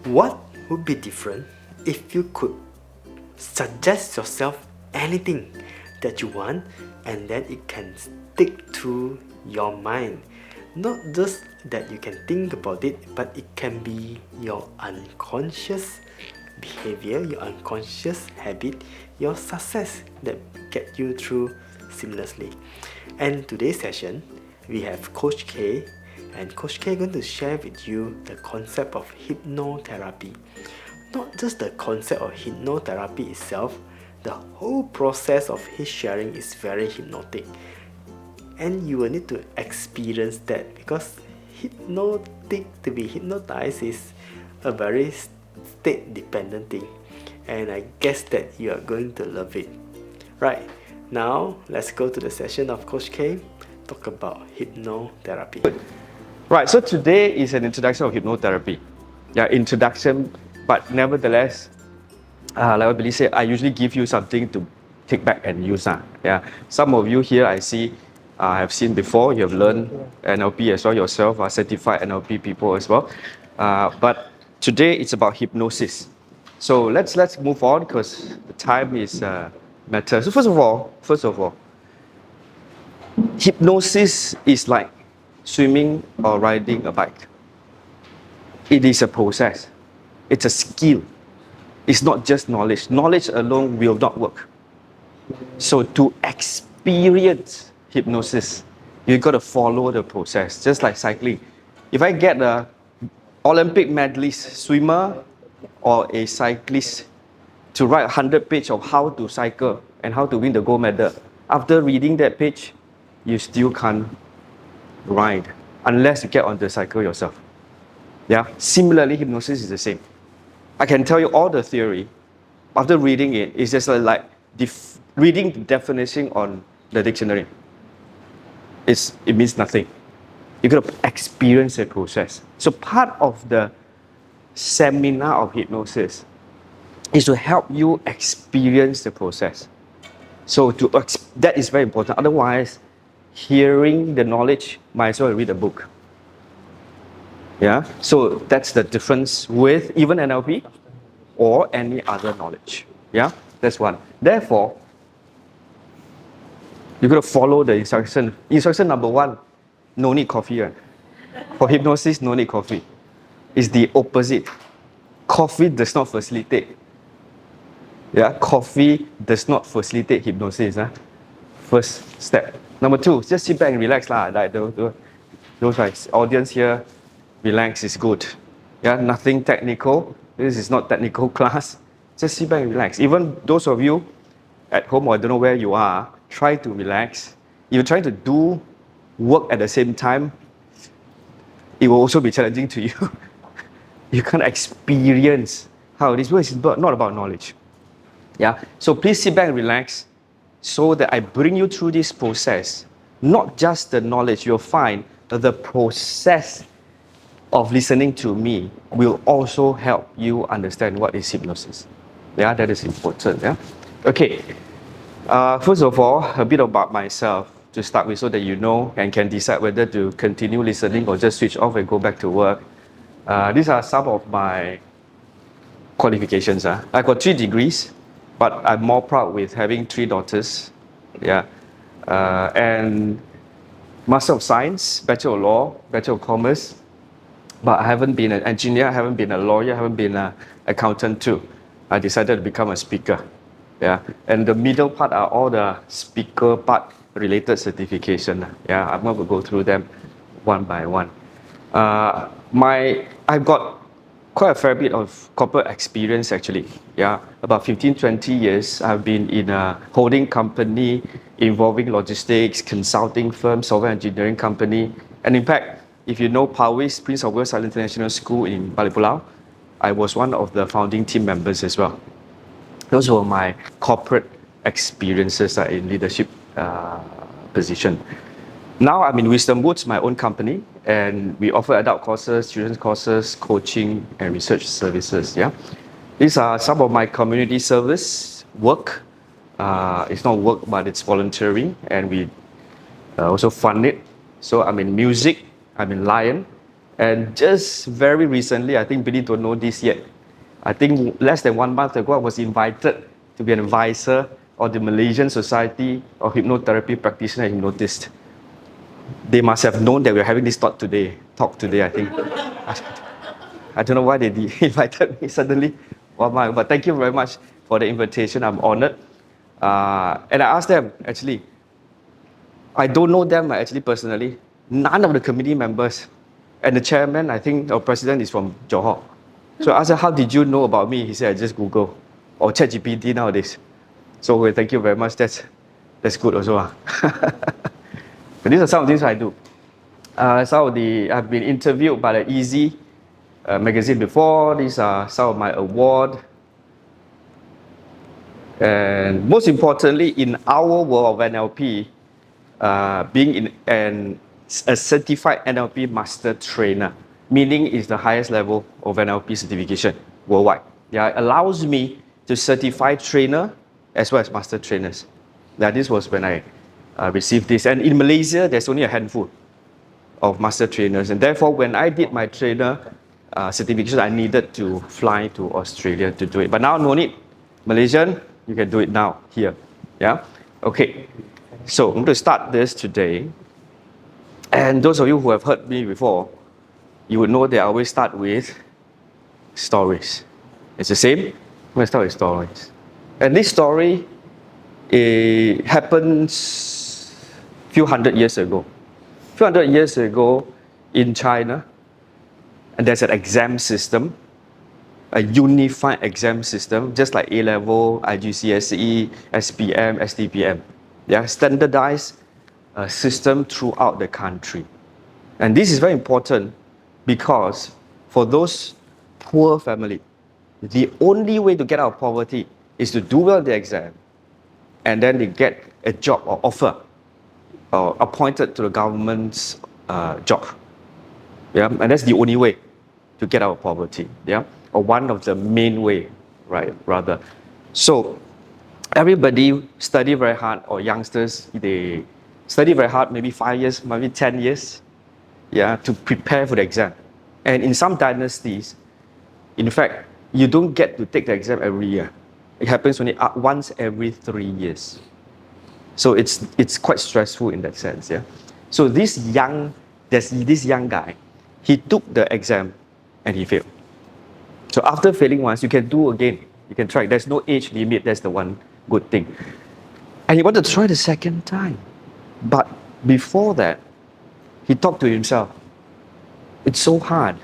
What would be different if you could suggest yourself anything that you want and then it can stick to your mind? Not just that you can think about it, but it can be your unconscious behavior, your unconscious habit, your success that get you through seamlessly. And today's session, we have Coach K, and Coach K is going to share with you the concept of hypnotherapy. Not just the concept of hypnotherapy itself, the whole process of his sharing is very hypnotic. And you will need to experience that, because to be hypnotized is a very state dependent thing, and I guess that you are going to love it. Right, now let's go to the session of Coach K, talk about hypnotherapy. Right, so today is an introduction of hypnotherapy. Yeah, introduction, but nevertheless, like I believe said, I usually give you something to take back and use. Yeah, some of you here I see have seen before, you have learned NLP as well yourself, are certified NLP people as well. But today it's about hypnosis. So let's move on because the time is matter. So first of all, hypnosis is like swimming or riding a bike. It is a process. It's a skill. It's not just knowledge. Knowledge alone will not work. So to experience hypnosis, you've got to follow the process, just like cycling. If I get an Olympic medalist swimmer or a cyclist to write 100 pages of how to cycle and how to win the gold medal, after reading that page, you still can't ride unless you get on the cycle yourself. Yeah. Similarly, hypnosis is the same. I can tell you all the theory. After reading it, it's just like reading the definition on the dictionary. It means nothing. You got to experience the process. So part of the seminar of hypnosis is to help you experience the process. So that is very important. Otherwise, hearing the knowledge, might as well read a book. Yeah, so that's the difference with even NLP or any other knowledge. Yeah, that's one. Therefore, you got to follow the instruction. Instruction number one, no need coffee. Right? For hypnosis, no need coffee. It's the opposite. Coffee does not facilitate. Yeah, coffee does not facilitate hypnosis. First step. Number two, just sit back and relax. Like those like, audience here, relax is good. Yeah, nothing technical. This is not technical class. Just sit back and relax. Even those of you at home, or I don't know where you are, try to relax. If you're trying to do work at the same time, it will also be challenging to you. You can't experience how this works. It's not about knowledge. Yeah. So please sit back and relax so that I bring you through this process. Not just the knowledge, you'll find that the process of listening to me will also help you understand what is hypnosis. Yeah, that is important. Yeah. Okay. First of all, a bit about myself to start with so that you know and can decide whether to continue listening or just switch off and go back to work. These are some of my qualifications. I got 3 degrees, but I'm more proud with having 3 daughters. Yeah. And Master of Science, Bachelor of Law, Bachelor of Commerce. But I haven't been an engineer, I haven't been a lawyer, I haven't been an accountant too. I decided to become a speaker. Yeah. And the middle part are all the speaker part related certification. Yeah. I'm going to go through them one by one. I've got quite a fair bit of corporate experience actually. Yeah. About 15-20 years I've been in a holding company involving logistics, consulting firm, software engineering company. And in fact, if you know Powys, Prince of Wales Island International School in Balik Pulau, I was one of the founding team members as well. Those were my corporate experiences in leadership position. Now I'm in Wisdom Woods, my own company, and we offer adult courses, children's courses, coaching, and research services. Yeah, these are some of my community service work. It's not work, but it's volunteering, and we also fund it. So I'm in music, I'm in Lion, And just very recently, I think Billy don't know this yet. I think less than 1 month ago, I was invited to be an advisor of the Malaysian Society of Hypnotherapy Practitioner and Hypnotist. They must have known that we're having this talk today, I think. I don't know why they invited me suddenly. But thank you very much for the invitation. I'm honored. And I asked them, actually, I don't know them actually personally. None of the committee members. And the chairman, I think, our president is from Johor. So I asked him, how did you know about me? He said, I just Google. Or ChatGPT nowadays. So thank you very much. That's good also. But these are some of the things I do. I've been interviewed by the Easy magazine before. These are some of my awards. And most importantly, in our world of NLP, being a certified NLP master trainer, meaning is the highest level of NLP certification worldwide. Yeah, it allows me to certify trainer as well as master trainers. Now, this was when I received this. And in Malaysia, there's only a handful of master trainers. And therefore, when I did my trainer certification, I needed to fly to Australia to do it. But now, no need. Malaysian, you can do it now, here. Yeah? Okay. So, I'm going to start this today. And those of you who have heard me before, you would know that I always start with stories. It's the same. I'm going to start with stories. And this story happens a few hundred years ago. A few hundred years ago in China, and there's an exam system, a unified exam system, just like A-level, IGCSE, SPM, STPM. Yeah, standardized system throughout the country. And this is very important because for those poor family, the only way to get out of poverty is to do well the exam, and then they get a job or offer or appointed to the government's job. Yeah, and that's the only way to get out of poverty. Yeah, or one of the main way, right? Rather, so everybody study very hard, or youngsters they study very hard, maybe 5 years, maybe 10 years, yeah, to prepare for the exam. And in some dynasties, in fact, you don't get to take the exam every year. It happens only once every 3 years. So it's quite stressful in that sense, yeah. So there's this young guy, he took the exam and he failed. So after failing once, you can do again. You can try. There's no age limit. That's the one good thing. And he wanted to try the second time. But before that, he talked to himself. It's so hard.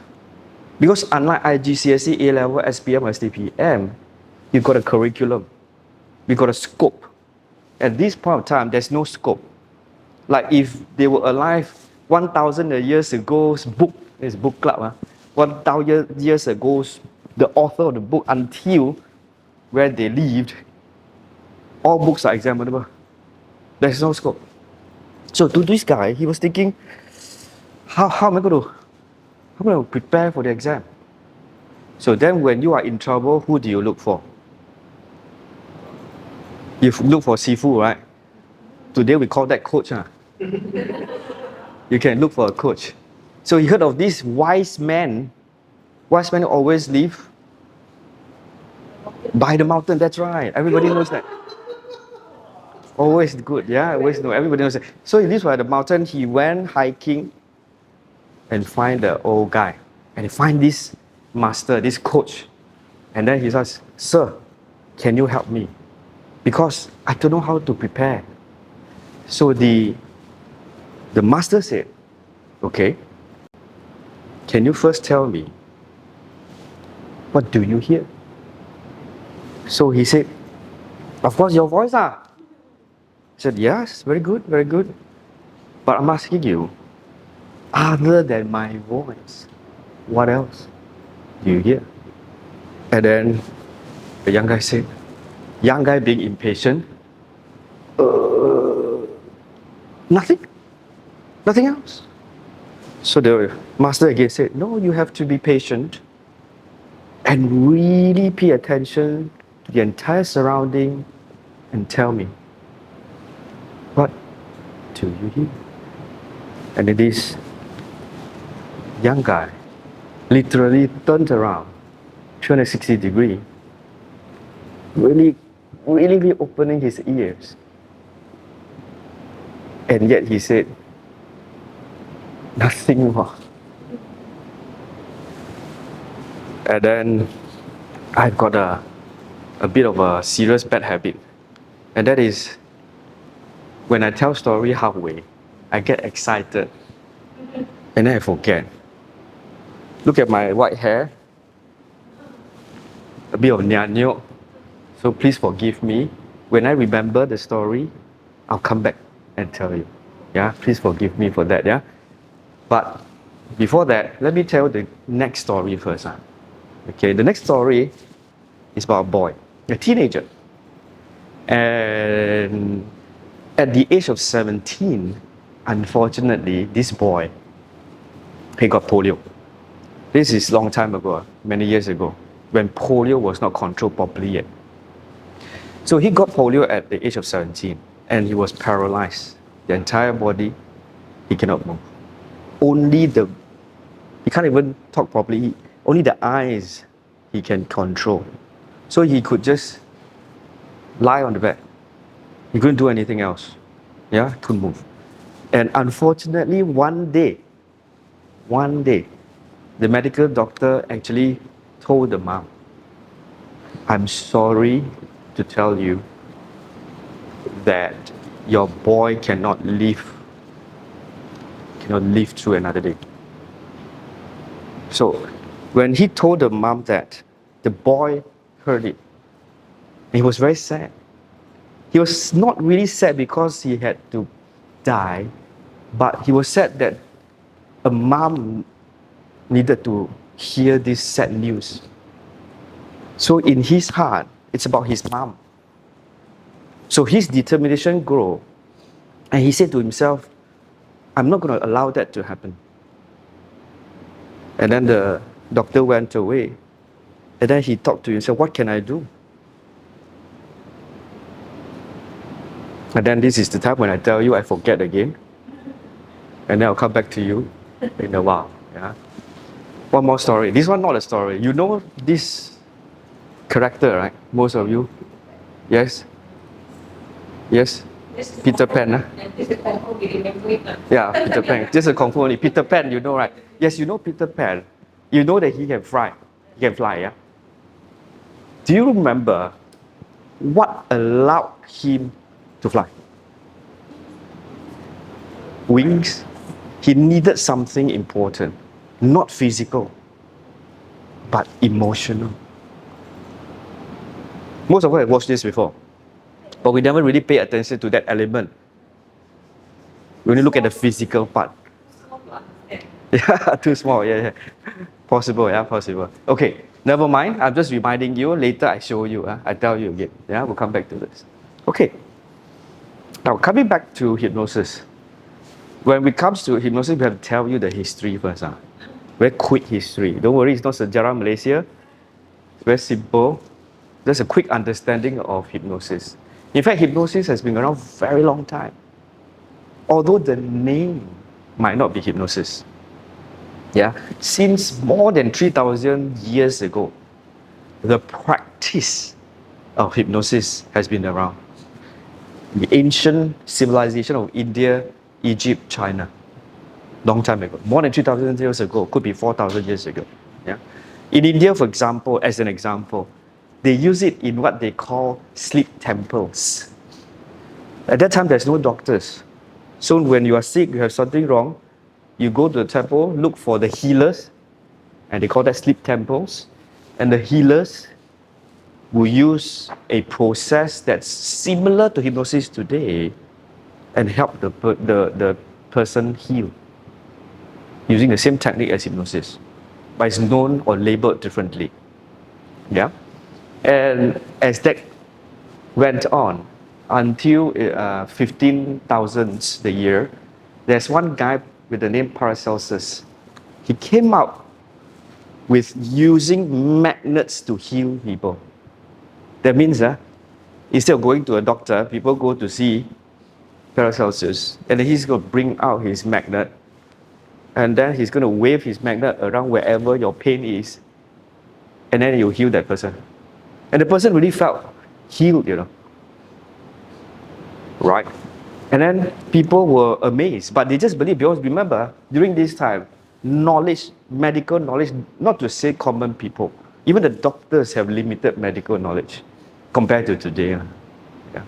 Because unlike IGCSE, A-level, SPM, or STPM, you've got a curriculum. You've got a scope. At this point of time, there's no scope. Like if they were alive 1,000 years ago, book club, 1,000 years ago, the author of the book, until where they lived, all books are examinable. There's no scope. So to this guy, he was thinking, how am I going to prepare for the exam? So then when you are in trouble, who do you look for? You look for Sifu, right? Today we call that coach. You can look for a coach. So he heard of this wise man. Wise men always live by the mountain. That's right. Everybody knows that. Always good, yeah. Always know. Everybody knows that. So he lives by the mountain. He went hiking and find the old guy, and he find this master, this coach, and then he says, "Sir, can you help me? Because I don't know how to prepare." So the master said, "Okay. Can you first tell me, what do you hear?" So he said, "Of course, your voice, ah." He said, "Yes, very good, very good. But I'm asking you, other than my voice, what else do you hear?" And then the young guy said, young guy being impatient, nothing else. So the master again said, "No, you have to be patient and really pay attention to the entire surrounding and tell me, what do you hear?" And it is young guy, literally turned around 360 degree, really opening his ears. And yet he said, nothing more. And then I've got a bit of a serious bad habit. And that is, when I tell story halfway, I get excited and then I forget. Look at my white hair, a bit of nyanyok. So please forgive me. When I remember the story, I'll come back and tell you. Yeah, please forgive me for that. Yeah, but before that, let me tell the next story first. Okay, the next story is about a boy, a teenager, and at the age of 17, unfortunately, this boy, he got polio. This is long time ago, many years ago, when polio was not controlled properly yet. So he got polio at the age of 17, and he was paralyzed. The entire body, he cannot move. He can't even talk properly. Only the eyes he can control. So he could just lie on the bed. He couldn't do anything else. Yeah, couldn't move. And unfortunately, one day, the medical doctor actually told the mom, I'm sorry to tell you that your boy cannot live through another day. So when he told the mom that, the boy heard it. He was very sad. He was not really sad because he had to die, but he was sad that a mom needed to hear this sad news. So in his heart, it's about his mom. So his determination grew, and he said to himself, I'm not going to allow that to happen. And then the doctor went away, and then he talked to himself, what can I do? And then this is the time when I tell you I forget again, and then I'll come back to you in a while. Yeah. One more story. This one not a story. You know this character, right? Most of you. Yes. Yes. Peter Pan. Yeah, Peter Pan. Just a kung fu only. Peter Pan, you know, right? Yes, you know Peter Pan. You know that he can fly. He can fly. Yeah. Do you remember what allowed him to fly? Wings. He needed something important, not physical, but emotional. Most of us have watched this before, but we never really pay attention to that element. We only look at the physical part. Yeah, too small. Yeah. Possible. Yeah, possible. Okay, never mind. I'm just reminding you. Later, I show you. I tell you again. Yeah, we'll come back to this. Okay. Now, coming back to hypnosis. When it comes to hypnosis, we have to tell you the history first. Very quick history. Don't worry, it's not Sejarah Malaysia. It's very simple. Just a quick understanding of hypnosis. In fact, hypnosis has been around for a very long time. Although the name might not be hypnosis. Yeah, since more than 3,000 years ago, the practice of hypnosis has been around. The ancient civilization of India, Egypt, China, long time ago, more than 3,000 years ago, could be 4,000 years ago. Yeah, in India, for example, as an example, they use it in what they call sleep temples. At that time, there's no doctors, so when you are sick, you have something wrong, you go to the temple, look for the healers, and they call that sleep temples, and the healers will use a process that's similar to hypnosis today and help the person heal using the same technique as hypnosis, but it's known or labeled differently. Yeah, and as that went on until 15,000s the year, there's one guy with the name Paracelsus. He came out with using magnets to heal people. That means instead of going to a doctor, people go to see Paracelsus, and then he's going to bring out his magnet, And then he's going to wave his magnet around wherever your pain is. And then you heal that person. And the person really felt healed, Right? And then people were amazed, but they just believed, because remember, during this time, knowledge, medical knowledge, not to say common people, even the doctors have limited medical knowledge compared to today. Yeah.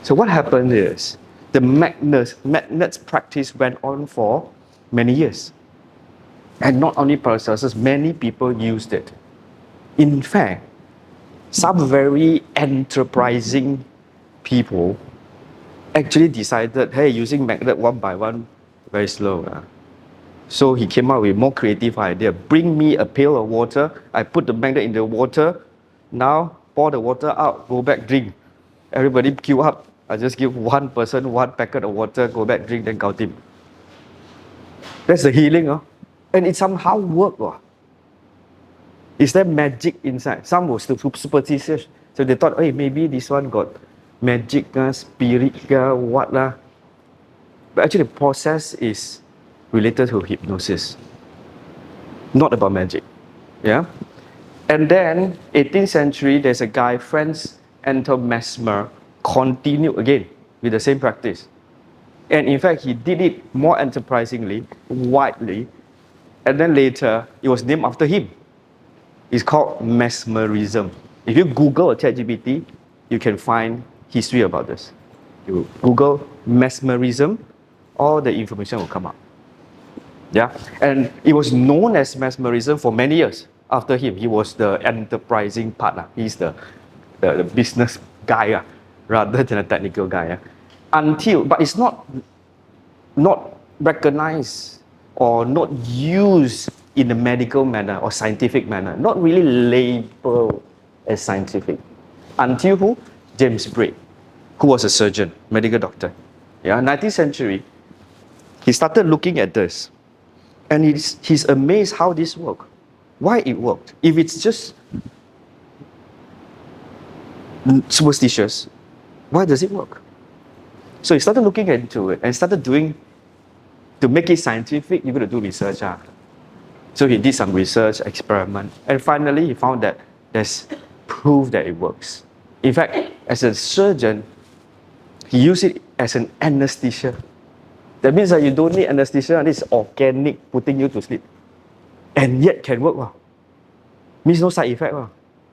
So what happened is, the magnets practice went on for many years. And not only Paracelsus, many people used it. In fact, some very enterprising people actually decided, hey, using magnet one by one, very slow. So he came up with a more creative idea. Bring me a pail of water. I put the magnet in the water. Now pour the water out, go back, drink. Everybody queue up. I just give one person one packet of water, go back, drink, then count him. That's the healing. And it somehow worked. Is there magic inside? Some were still superstitious. So they thought, hey, maybe this one got magic, spirit, what lah. But actually the process is related to hypnosis. Not about magic. Yeah? And then, 18th century, there's a guy, Franz Mesmer, continued again with the same practice. And in fact, he did it more enterprisingly, widely. And then later, it was named after him. It's called mesmerism. If you Google ChatGPT, you can find history about this. You Google mesmerism, all the information will come up. Yeah, and it was known as mesmerism for many years after him. He was the enterprising partner. He's the business guy rather than a technical guy. But it's not recognized or not used in a medical manner or scientific manner. Not really labeled as scientific. Until who? James Braid, who was a surgeon, medical doctor. Yeah, 19th century, he started looking at this. And he's amazed how this worked. Why it worked. If it's just superstitious, why does it work? So he started looking into it and started doing, to make it scientific, you're going to do research. So he did some research, experiment, and finally he found that there's proof that it works. In fact, as a surgeon, he used it as an anesthesia. That means that you don't need anesthesia, and it's organic, putting you to sleep. And yet can work. Means no side effect.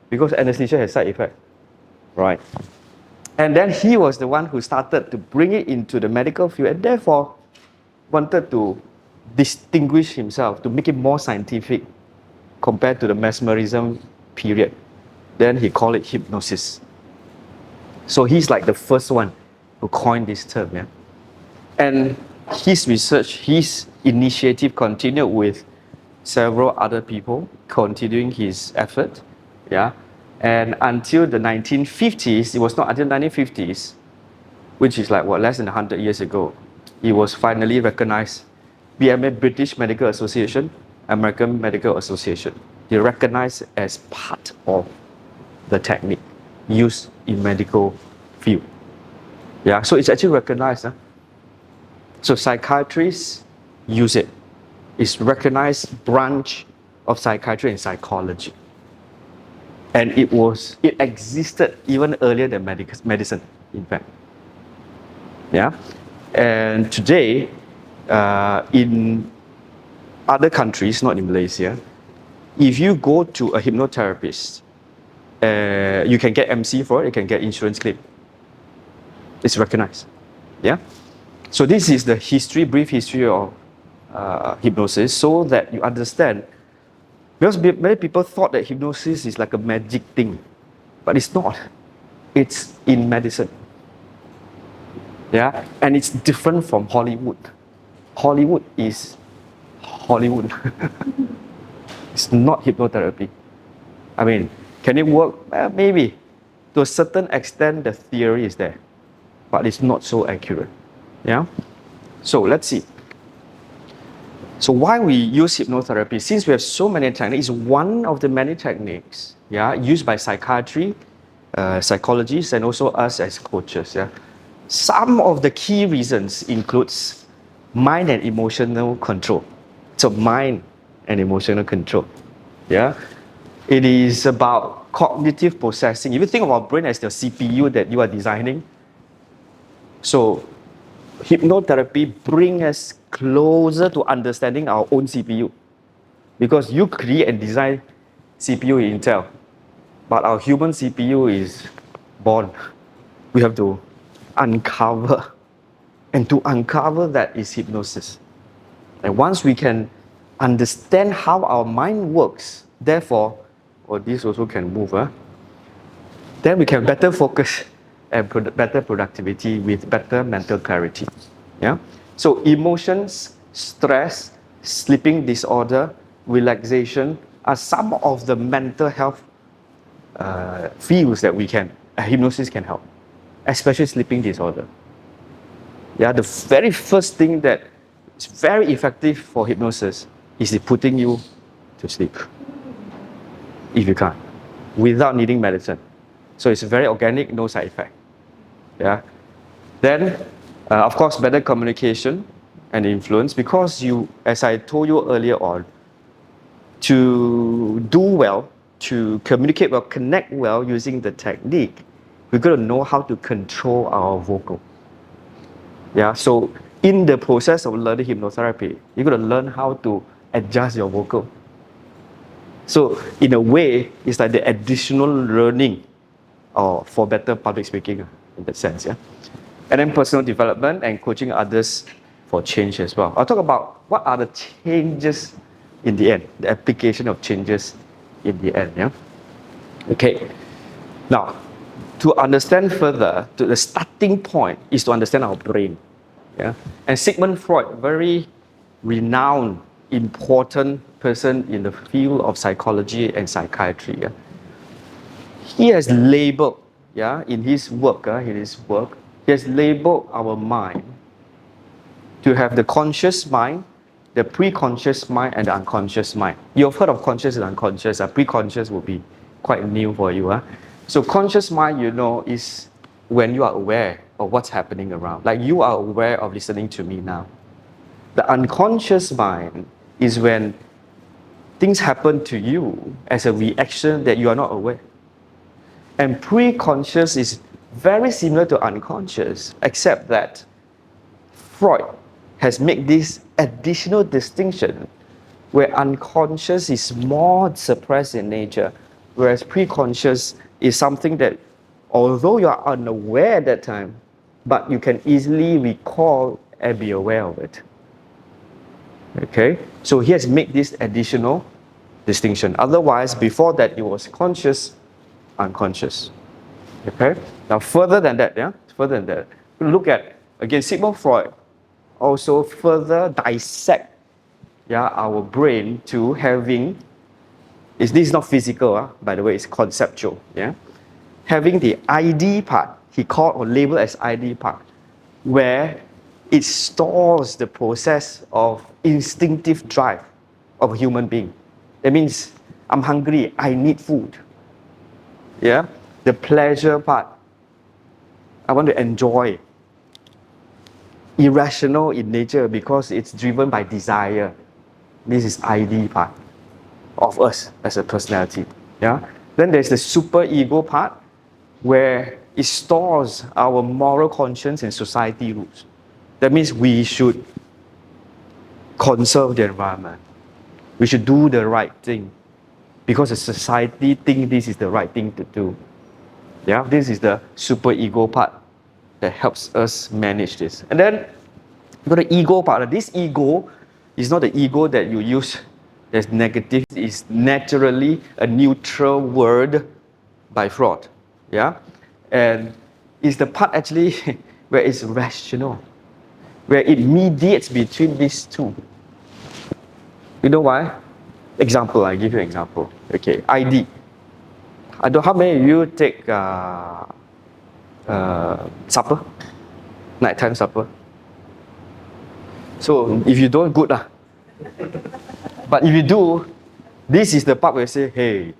Because anesthesia has side effect. Right. And then he was the one who started to bring it into the medical field, and therefore wanted to distinguish himself, to make it more scientific compared to the mesmerism period. Then he called it hypnosis. So he's like the first one who coined this term. Yeah? And his research, his initiative continued with several other people continuing his effort. Yeah? And until the 1950s, it was not until 1950s, which is like less than 100 years ago, it was finally recognized. BMA, British Medical Association, American Medical Association. They recognized as part of the technique used in medical field. Yeah, so it's actually recognized. So psychiatrists use it. It's recognized branch of psychiatry and psychology. And it existed even earlier than medicine, in fact. Yeah, and today, in other countries, not in Malaysia, if you go to a hypnotherapist, you can get MC for it, you can get insurance claim. It's recognized. Yeah? So this is the brief history of hypnosis, so that you understand. Because many people thought that hypnosis is like a magic thing, but it's not. It's in medicine. Yeah? And it's different from Hollywood. Hollywood is Hollywood. It's not hypnotherapy. I mean, can it work? Maybe. To a certain extent, the theory is there, but it's not so accurate. Yeah? So let's see. So why we use hypnotherapy? Since we have so many techniques, one of the many techniques, used by psychiatry, psychologists, and also us as coaches. Yeah? Some of the key reasons includes mind and emotional control. So mind and emotional control. Yeah. It is about cognitive processing. If you think of our brain as the CPU that you are designing, so hypnotherapy brings us closer to understanding our own CPU. Because you create and design CPU in Intel, but our human CPU is born. We have to uncover. And to uncover that is hypnosis. And once we can understand how our mind works, therefore, this also can move, then we can better focus and better productivity with better mental clarity. Yeah. So emotions, stress, sleeping disorder, relaxation are some of the mental health fields that hypnosis can help, especially sleeping disorder. Yeah, the very first thing that is very effective for hypnosis is putting you to sleep, if you can, without needing medicine. So it's very organic, no side effect. Yeah. Then, of course, better communication and influence, because as I told you earlier on, to do well, to communicate well, connect well using the technique, we've got to know how to control our vocal. Yeah, so in the process of learning hypnotherapy, you're going to learn how to adjust your vocal. So in a way, it's like the additional learning for better public speaking in that sense. Yeah, and then personal development and coaching others for change as well. I'll talk about what are the changes in the end, the application of changes in the end. Yeah. Okay. Now, to understand further, the starting point is to understand our brain. Yeah? And Sigmund Freud, very renowned, important person in the field of psychology and psychiatry. Yeah? He has labeled, in his work, he has labeled our mind to have the conscious mind, the pre-conscious mind, and the unconscious mind. You've heard of conscious and unconscious. Pre-conscious will be quite new for you. So conscious mind, is when you are aware of what's happening around. Like you are aware of listening to me now. The unconscious mind is when things happen to you as a reaction that you are not aware. And pre-conscious is very similar to unconscious, except that Freud has made this additional distinction where unconscious is more suppressed in nature, whereas pre-conscious is something that, although you are unaware at that time, but you can easily recall and be aware of it. Okay, so he has made this additional distinction. Otherwise, before that, it was conscious, unconscious. Okay, now further than that, look at, again, Sigmund Freud also further dissect our brain to having, this is not physical, by the way, it's conceptual. Having the ID part, he called or labeled as ID part, where it stores the process of instinctive drive of a human being. That means I'm hungry, I need food. The pleasure part, I want to enjoy. Irrational in nature because it's driven by desire. This is ID part of us as a personality. Then there's the super ego part, where it stores our moral conscience and society rules. That means we should conserve the environment. We should do the right thing because the society thinks this is the right thing to do. This is the super ego part that helps us manage this. And then you've got the ego part. This ego is not the ego that you use as negative. It's naturally a neutral word by Freud. And it's the part actually where it's rational, where it mediates between these two. You know why? Example, I give you an example. Okay, ID. I don't know how many of you take supper, nighttime supper. So if you don't, good lah. But if you do, this is the part where you say, hey,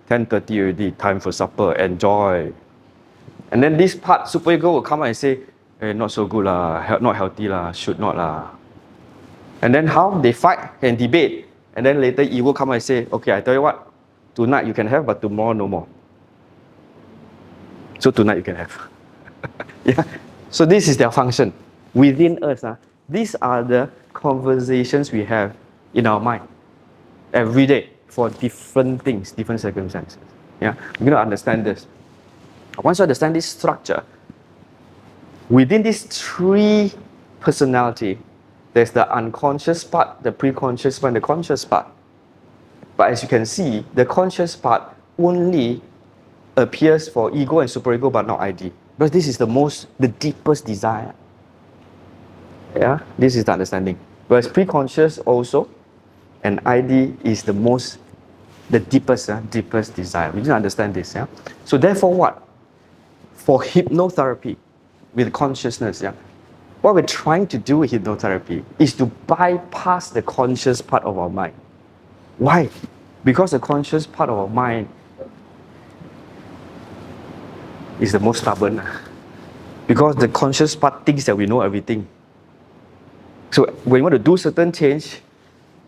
10:30 already, time for supper, enjoy. And then this part, super ego will come out and say, hey, not so good lah, not healthy lah, should not lah. And then how they fight and debate. And then later ego come and say, okay, I tell you what, tonight you can have, but tomorrow no more. So tonight you can have. Yeah. So this is their function. Within us, these are the conversations we have in our mind every day for different things, different circumstances. Yeah. We're going to understand this. Once you understand this structure, within these three personality, there's the unconscious part, the pre-conscious part, and the conscious part. But as you can see, the conscious part only appears for ego and superego, but not ID. Because this is the deepest desire. Yeah, this is the understanding. Whereas pre-conscious also, and ID is the deepest desire. We need to understand this. Yeah. So therefore, what? For hypnotherapy with consciousness, what we're trying to do with hypnotherapy is to bypass the conscious part of our mind. Why? Because the conscious part of our mind is the most stubborn. Because the conscious part thinks that we know everything. So when you want to do certain change,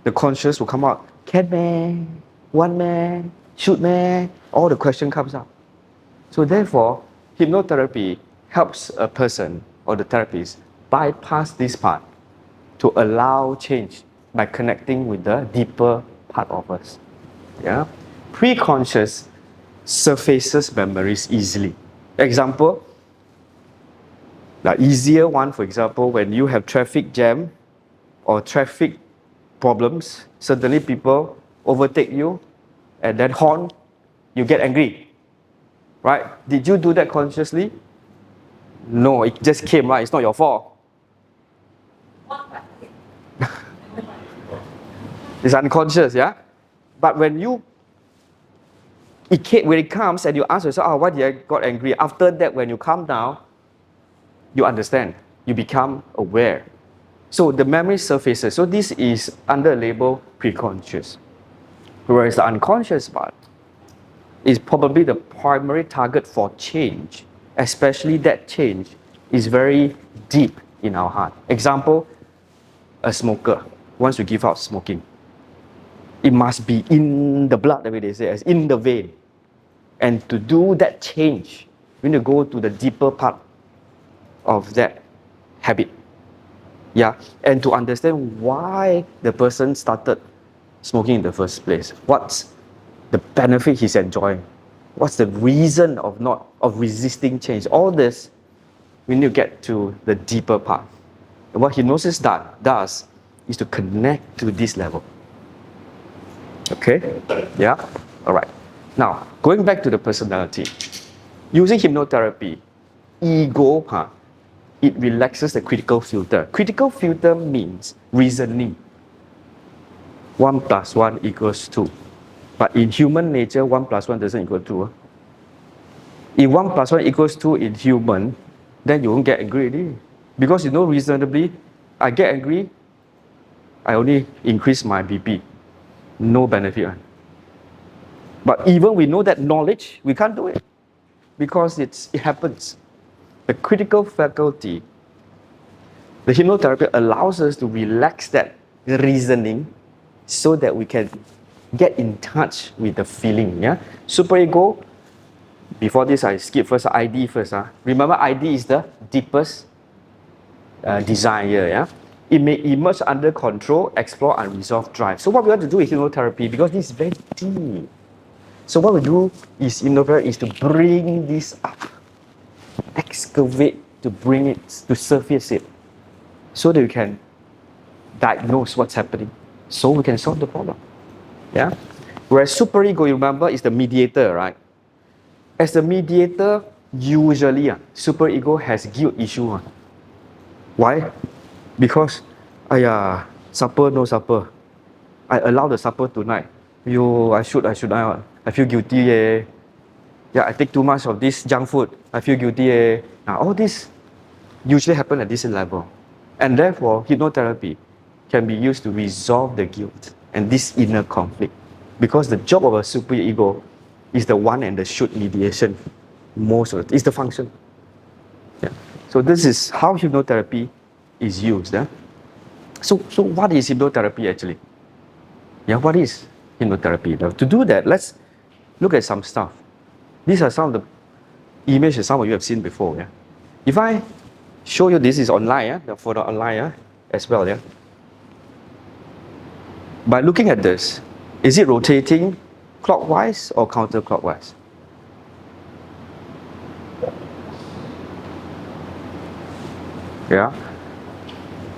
the conscious will come out, can man, want man, should man, all the question comes up. So therefore, hypnotherapy helps a person or the therapist bypass this part to allow change by connecting with the deeper part of us. Yeah? Pre-conscious surfaces memories easily. Example, the easier one, for example, when you have traffic jam or traffic problems, suddenly people overtake you and then horn, you get angry. Right? Did you do that consciously? No, it just came, right? It's not your fault. It's unconscious, yeah? But when it comes and you ask yourself, why did I got angry? After that, when you calm down, you understand. You become aware. So the memory surfaces. So this is under label pre-conscious. Whereas the unconscious part is probably the primary target for change, especially that change is very deep in our heart. Example, a smoker wants to give up smoking. It must be in the blood, the way they say, as in the vein. And to do that change, we need to go to the deeper part of that habit. Yeah, and to understand why the person started smoking in the first place. What's the benefit he's enjoying? What's the reason of resisting change? All this, we need to get to the deeper part. And what hypnosis does is to connect to this level. Okay? Yeah? Alright. Now, going back to the personality. Using hypnotherapy, ego part, it relaxes the critical filter. Critical filter means reasoning. 1 + 1 = 2. But in human nature, 1 + 1 doesn't equal 2. If 1 + 1 = 2 in human, then you won't get angry already. Because you know reasonably, I get angry, I only increase my BP. No benefit. But even we know that knowledge, we can't do it. Because it happens. The critical faculty, the hypnotherapy allows us to relax that reasoning so that we can get in touch with the feeling. Yeah? Superego, before this I skip first, ID first. Remember, ID is the deepest desire. Yeah? It may emerge under control, explore unresolved drive. So what we want to do with hypnotherapy, because this is very deep. So what we do is to bring this up, excavate, to bring it, to surface it, so that we can diagnose what's happening, so we can solve the problem. Yeah? Whereas superego, you remember, is the mediator, right? As the mediator, usually, superego has guilt issue. Why? Because, supper, no supper. I allow the supper tonight. I should not. I feel guilty. Yeah, I take too much of this junk food. I feel guilty. Now, all this usually happen at this level. And therefore, hypnotherapy can be used to resolve the guilt and this inner conflict. Because the job of a superego is the want and the should mediation. Most of it is the function. Yeah. So this is how hypnotherapy is used. So what is hypnotherapy actually? Yeah, what is hypnotherapy? Now, to do that, let's look at some stuff. These are some of the images some of you have seen before. Yeah. If I show you this is online, yeah, the photo online, yeah, as well, yeah. By looking at this, is it rotating clockwise or counterclockwise? Yeah.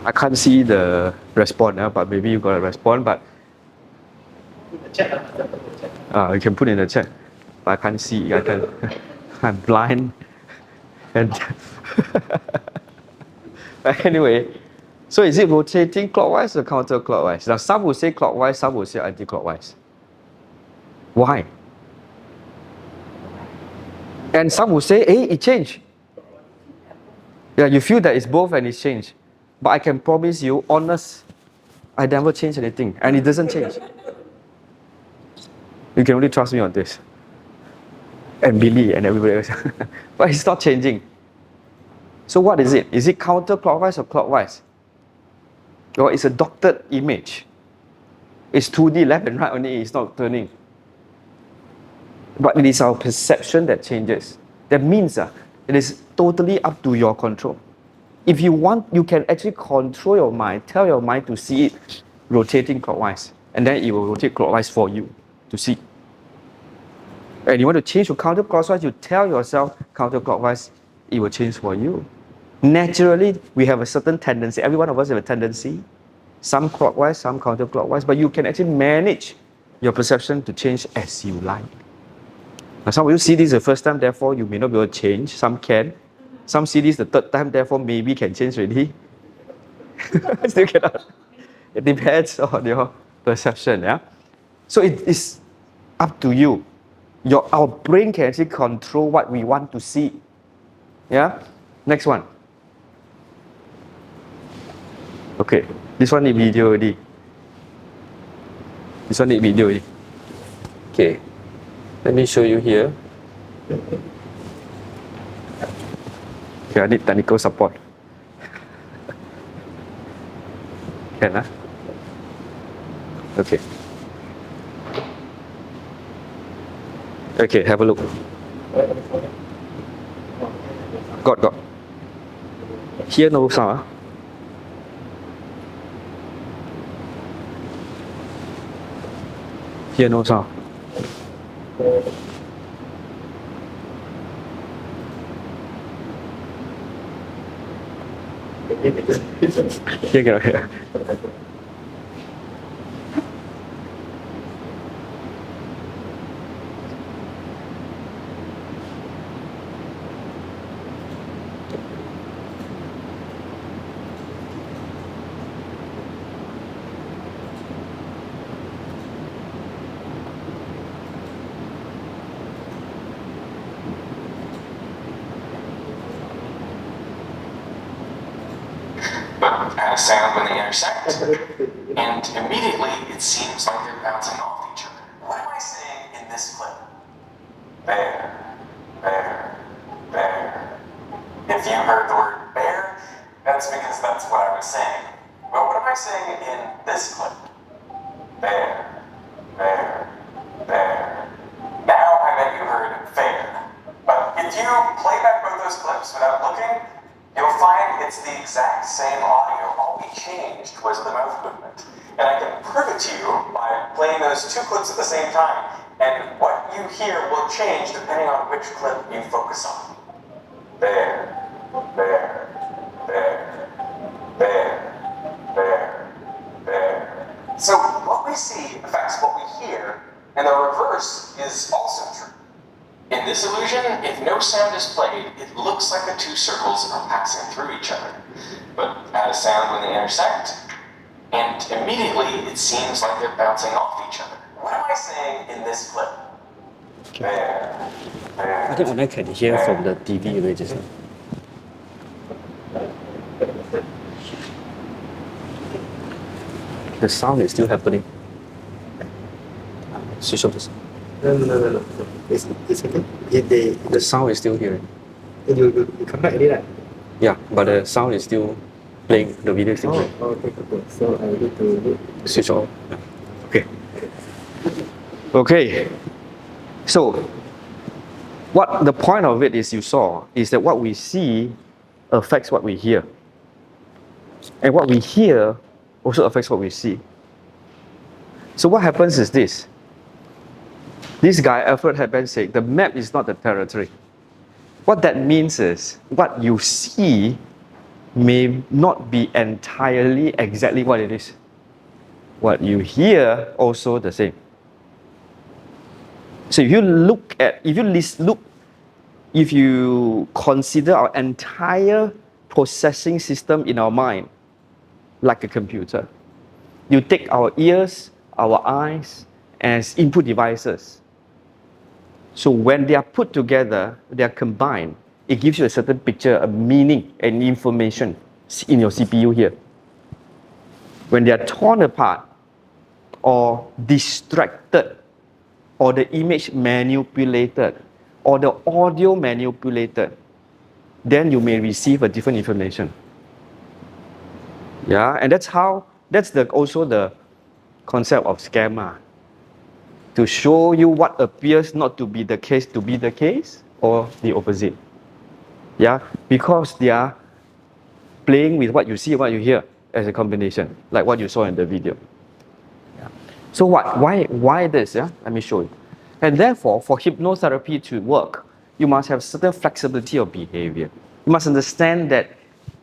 I can't see the response, but maybe you got a response. But you can put in the chat. But I can't see. I'm blind. And but anyway, so is it rotating clockwise or counterclockwise? Now some will say clockwise, some will say anti-clockwise. Why? And some will say, hey, it changed. Yeah, you feel that it's both and it's changed. But I can promise you, honest, I never change anything. And it doesn't change. You can only trust me on this. And Billy and everybody else. But it's not changing. So what is it? Is it counterclockwise or clockwise? Well, it's a doctored image. It's 2D left and right only, it's not turning. But it is our perception that changes. That means it is totally up to your control. If you want, you can actually control your mind, tell your mind to see it rotating clockwise. And then it will rotate clockwise for you to see. And you want to change to counterclockwise, you tell yourself counterclockwise, it will change for you. Naturally, we have a certain tendency. Every one of us have a tendency. Some clockwise, some counterclockwise. But you can actually manage your perception to change as you like. Now, some of you see this the first time, therefore you may not be able to change. Some can. Some see this the third time, therefore maybe can change already. Still cannot. It depends on your perception. Yeah. So it is up to you. Our brain can actually control what we want to see. Yeah. Next one. Okay. This one need video already. This one need video already. Okay. Let me show you here. Okay, I need technical support. Can, huh? Okay. Okay, have a look. Got. Here no sound. Here no sound. Here cannot hear. At a sound when they intersect, and immediately it seems like they're bouncing off each other. What am I saying in this clip? Bear, bear, bear. If you heard the word bear, that's because that's what I was saying. But what am I saying in this clip? Bear, bear, bear. Now I bet you heard fair. But if you play back both those clips without looking, you'll find it's the exact same audio. All we changed was the mouth movement. And I can prove it to you by playing those two clips at the same time. And what you hear will change depending on which clip you focus on. Bear, bear, bear, bear, bear, bear. So what we see affects what we hear, and the reverse is also true. In this illusion, if no sound is played, it looks like the two circles are passing through each other. But at a sound when they intersect, and immediately it seems like they're bouncing off each other. What am I saying in this clip? Bear, bear, I think I can hear from the TV images. The sound is still happening. Switch off the sound. No. It's okay. The sound is still here. You come back already, right? Yeah, but the sound is still playing. The video is still playing. Okay. So I need to Switch off. Okay. Okay. So, what the point of it is you saw is that what we see affects what we hear. And what we hear also affects what we see. So what happens is this. This guy, Alfred Hepburn, said, the map is not the territory. What that means is, what you see may not be entirely exactly what it is. What you hear also the same. So if you consider our entire processing system in our mind like a computer, you take our ears, our eyes as input devices. So when they are put together, they are combined, it gives you a certain picture, a meaning, and information in your CPU here. When they are torn apart or distracted, or the image manipulated, or the audio manipulated, then you may receive a different information. Yeah, and that's also the concept of schema. To show you what appears not to be the case to be the case, or the opposite. Yeah, because they are playing with what you see and what you hear as a combination, like what you saw in the video. Yeah. So why this? Yeah, let me show you. And therefore, for hypnotherapy to work, you must have certain flexibility of behavior. You must understand that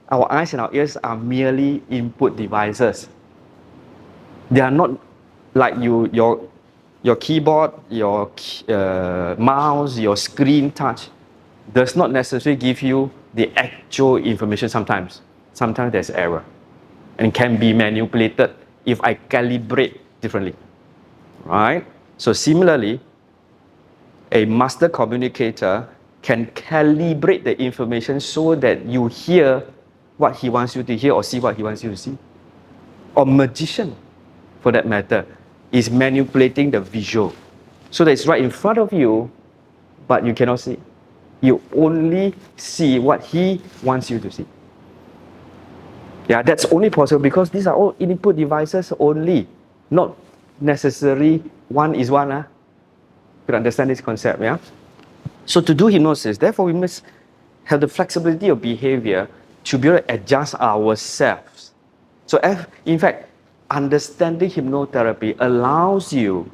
our eyes and our ears are merely input devices. They are not like your keyboard, your mouse, your screen touch does not necessarily give you the actual information sometimes. Sometimes there's error and can be manipulated if I calibrate differently, right? So similarly, a master communicator can calibrate the information so that you hear what he wants you to hear or see what he wants you to see. Or magician, for that matter, is manipulating the visual. So that it's right in front of you, but you cannot see. You only see what he wants you to see. Yeah, that's only possible because these are all input devices only, not necessarily one is one. You can understand this concept, yeah? So to do hypnosis, therefore we must have the flexibility of behavior to be able to adjust ourselves. So in fact, understanding hypnotherapy allows you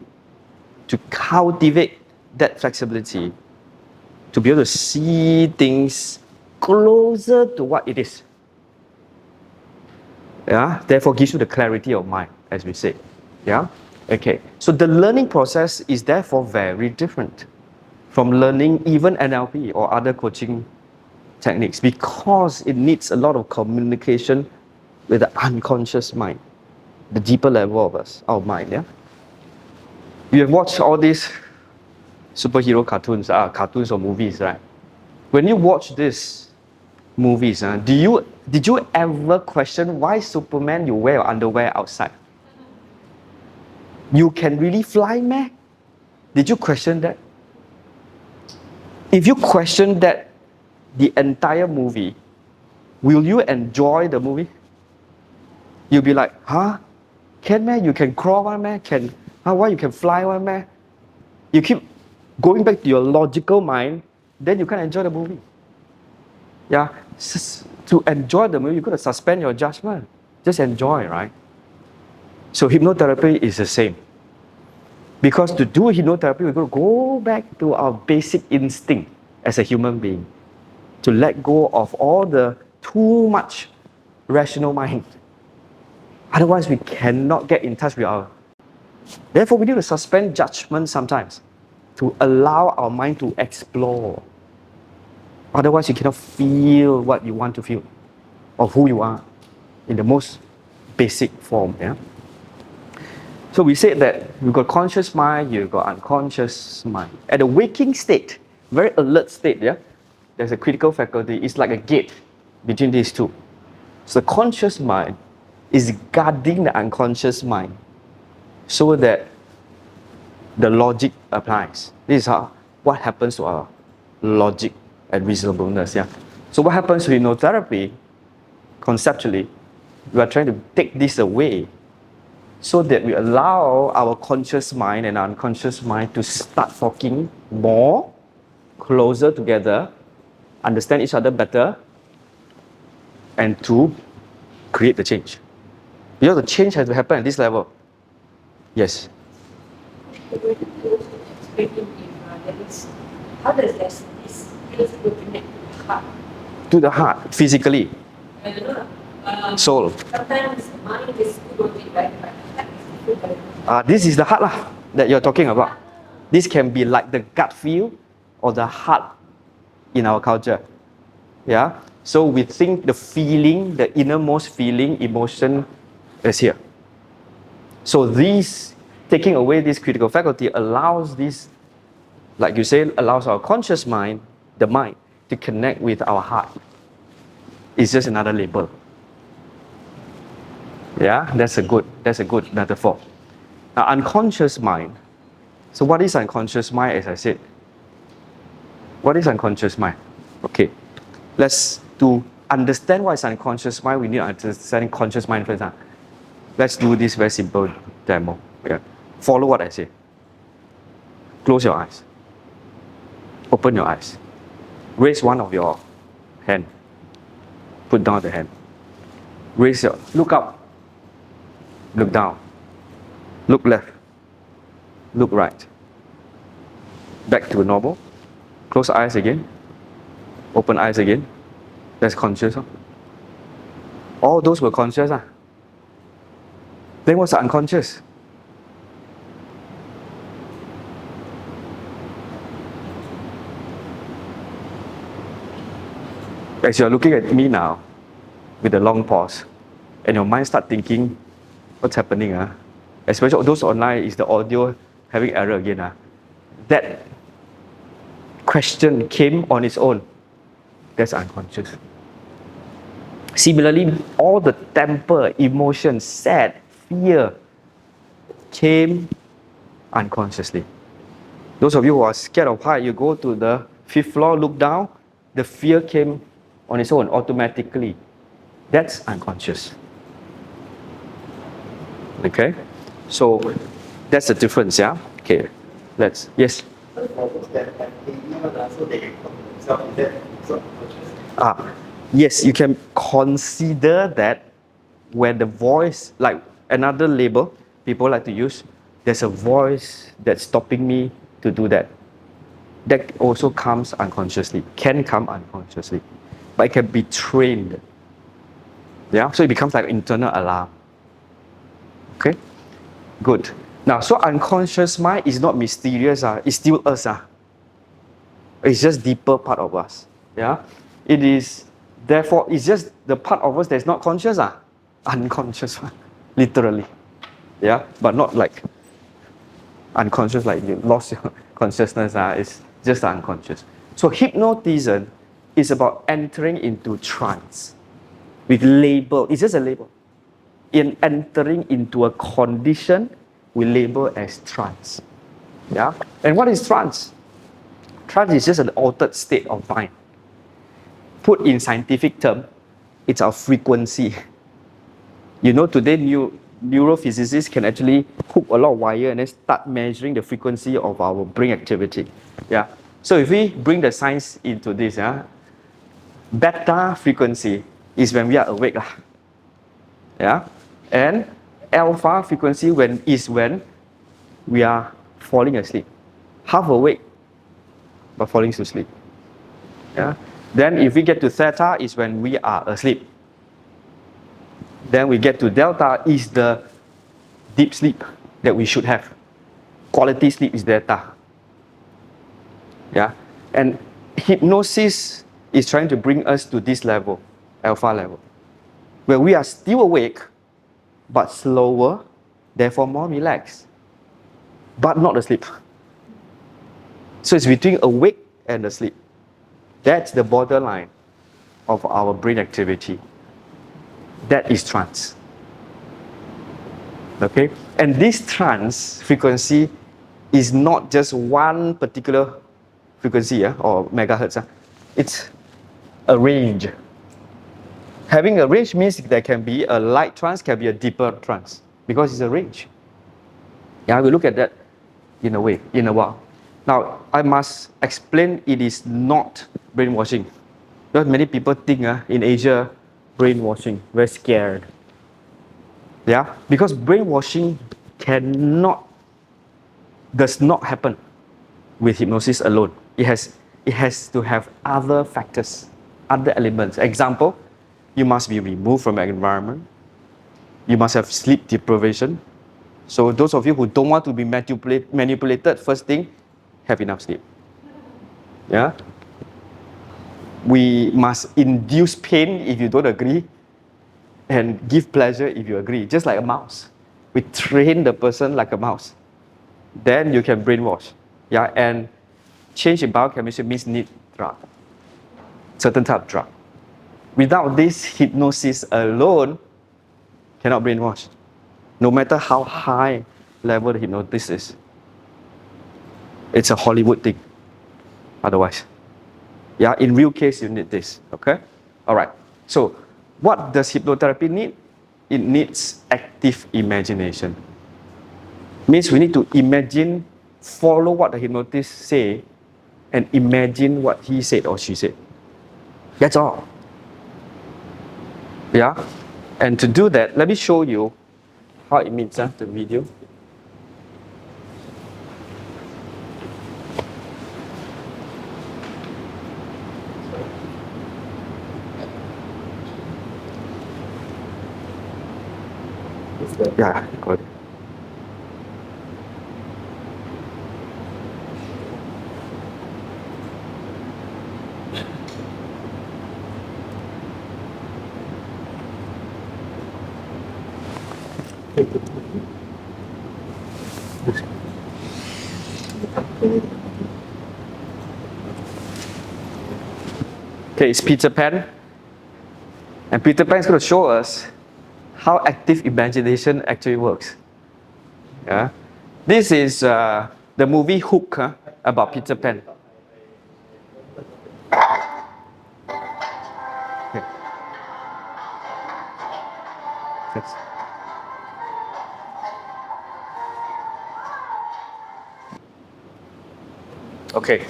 to cultivate that flexibility to be able to see things closer to what it is. Yeah, therefore gives you the clarity of mind, as we say. Yeah, okay. So the learning process is therefore very different from learning even NLP or other coaching techniques because it needs a lot of communication with the unconscious mind, the deeper level of us, our mind. Yeah. You have watched all these superhero cartoons or movies, right? When you watch these movies, did you ever question why Superman you wear your underwear outside? You can really fly, man? Did you question that? If you question that the entire movie, will you enjoy the movie? You'll be like, huh? Can man? You can crawl one man? Why you can fly one man? You keep going back to your logical mind, then you can't enjoy the movie. Yeah, to enjoy the movie, you got to suspend your judgment. Just enjoy, right? So hypnotherapy is the same. Because to do hypnotherapy, we've got to go back to our basic instinct as a human being. To let go of all the too much rational mind. Otherwise, we cannot get in touch with our... Therefore, we need to suspend judgment sometimes to allow our mind to explore. Otherwise, you cannot feel what you want to feel of who you are in the most basic form. Yeah. So we said that you've got conscious mind, you've got unconscious mind. At the waking state, very alert state, yeah, there's a critical faculty. It's like a gate between these two. So the conscious mind is guarding the unconscious mind so that the logic applies. This is what happens to our logic and reasonableness. Yeah. So what happens to hypnotherapy, conceptually, We are trying to take this away so that we allow our conscious mind and unconscious mind to start talking more, closer together, understand each other better, and to create the change. Because the change has to happen at this level. Yes. How does this principle connect to the heart? To the heart, physically, I don't know. soul. Sometimes the mind is working right, but the heart is different. This is the heart lah, that you're talking about. This can be like the gut feel or the heart in our culture. Yeah. So we think the feeling, the innermost feeling, emotion is here. So this, taking away this critical faculty allows this, like you say, allows our conscious mind, the mind, to connect with our heart. It's just another label. Yeah, that's a good metaphor. Now, unconscious mind. So what is unconscious mind, as I said? What is unconscious mind? Okay, to understand what is unconscious mind, we need to understand conscious mind first. Let's do this very simple demo. Yeah. Follow what I say. Close your eyes. Open your eyes. Raise one of your hand. Put down the hand. Look up. Look down. Look left. Look right. Back to normal. Close eyes again. Open eyes again. That's conscious. Huh? All those were conscious. Huh? Then what's the unconscious? As you're looking at me now, with a long pause, and your mind start thinking, what's happening? Especially those online, is the audio having error again? That question came on its own. That's unconscious. Similarly, all the temper, emotion, sad, fear came unconsciously. Those of you who are scared of height, you go to the 5th floor, look down, the fear came on its own, automatically. That's unconscious. Okay? So, that's the difference, yeah? Okay, yes? Yes, you can consider that when the voice, like another label people like to use, there's a voice that's stopping me to do that. That also comes unconsciously, can come unconsciously, but it can be trained. Yeah, so it becomes like an internal alarm. Okay, good. Now, so unconscious mind is not mysterious, it's still us. It's just deeper part of us. Yeah, it is. Therefore, it's just the part of us that's not conscious. Unconscious one, literally. Yeah, but not like unconscious, like you lost your consciousness. It's just unconscious. So hypnotism is about entering into trance with label. It's just a label. In entering into a condition we label as trance. Yeah, and what is trance? Trance is just an altered state of mind. Put in scientific term, it's our frequency. You know, today neurophysicists can actually hook a lot of wire and then start measuring the frequency of our brain activity. Yeah. So if we bring the science into this, beta frequency is when we are awake. Yeah. And alpha frequency is when we are falling asleep. Half awake, but falling to sleep. Yeah. Then if we get to theta is when we are asleep. Then we get to delta is the deep sleep that we should have. Quality sleep is delta. Yeah. And hypnosis is trying to bring us to this level, alpha level, where we are still awake, but slower, therefore more relaxed, but not asleep. So it's between awake and asleep. That's the borderline of our brain activity. That is trance. Okay? And this trance frequency is not just one particular frequency or megahertz. It's a range. Having a range means there can be a light trance, can be a deeper trance, because it's a range. Yeah, we look at that in a way, in a while. Now, I must explain it is not brainwashing. Because many people think in Asia, brainwashing, very scared. Yeah, because brainwashing does not happen with hypnosis alone. It has to have other factors, other elements. Example, you must be removed from your environment. You must have sleep deprivation. So those of you who don't want to be manipulated, first thing, have enough sleep. Yeah. We must induce pain if you don't agree, and give pleasure if you agree, just like a mouse. We train the person like a mouse. Then you can brainwash. Yeah, and change in biochemistry means need drug, certain type of drug. Without this hypnosis alone, cannot brainwash. No matter how high level the hypnosis is. It's a Hollywood thing, otherwise. Yeah, in real case, you need this, okay? All right, so what does hypnotherapy need? It needs active imagination. Means we need to imagine, follow what the hypnotist say, and imagine what he said or she said. That's all. Yeah, and to do that, let me show you how it means, the video. Yeah, got it. Okay, it's Peter Pan. And Peter Pan is going to show us how active imagination actually works. Yeah, this is the movie Hook about Peter Pan. Okay. Yes. Okay.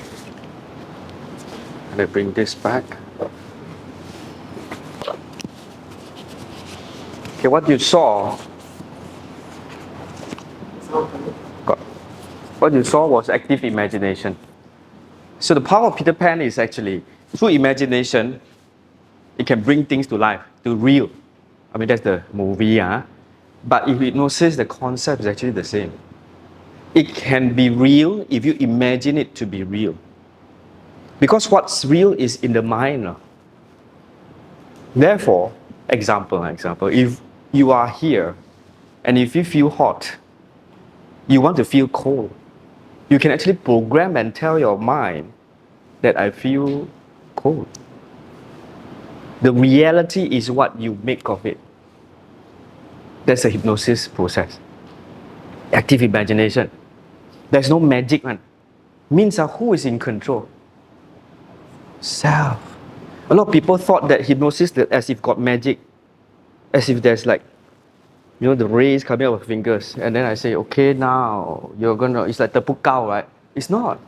Let me bring this back. Okay, what you saw. What you saw was active imagination. So the power of Peter Pan is actually, through imagination, it can bring things to life, to real. I mean, that's the movie, but if hypnosis, the concept is actually the same. It can be real if you imagine it to be real. Because what's real is in the mind. Therefore, example, if you are here and if you feel hot, you want to feel cold, you can actually program and tell your mind that I feel cold. The reality is what you make of it. That's a hypnosis process. Active imagination. There's no magic, man. Means who is in control? Self. A lot of people thought that hypnosis as if got magic, as if there's like, the rays coming out of fingers, and then I say, okay, now you're gonna. It's like tepuk kau, right? It's not.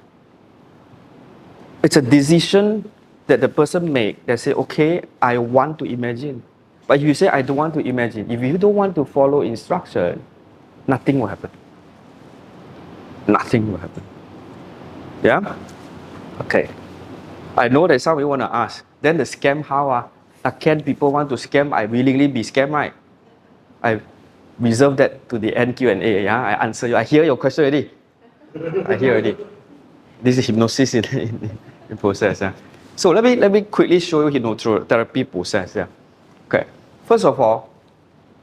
It's a decision that the person make. They say, okay, I want to imagine. But if you say I don't want to imagine, if you don't want to follow instruction, nothing will happen. Nothing will happen. Yeah. Okay. I know that some of you want to ask, then the scam how? Can people want to scam? I willingly be scammed, right? I reserve that to the end Q&A. Yeah, I answer you. I hear your question already. I hear already. This is hypnosis in process. Yeah. So let me quickly show you hypnotherapy process. Yeah. Okay. First of all,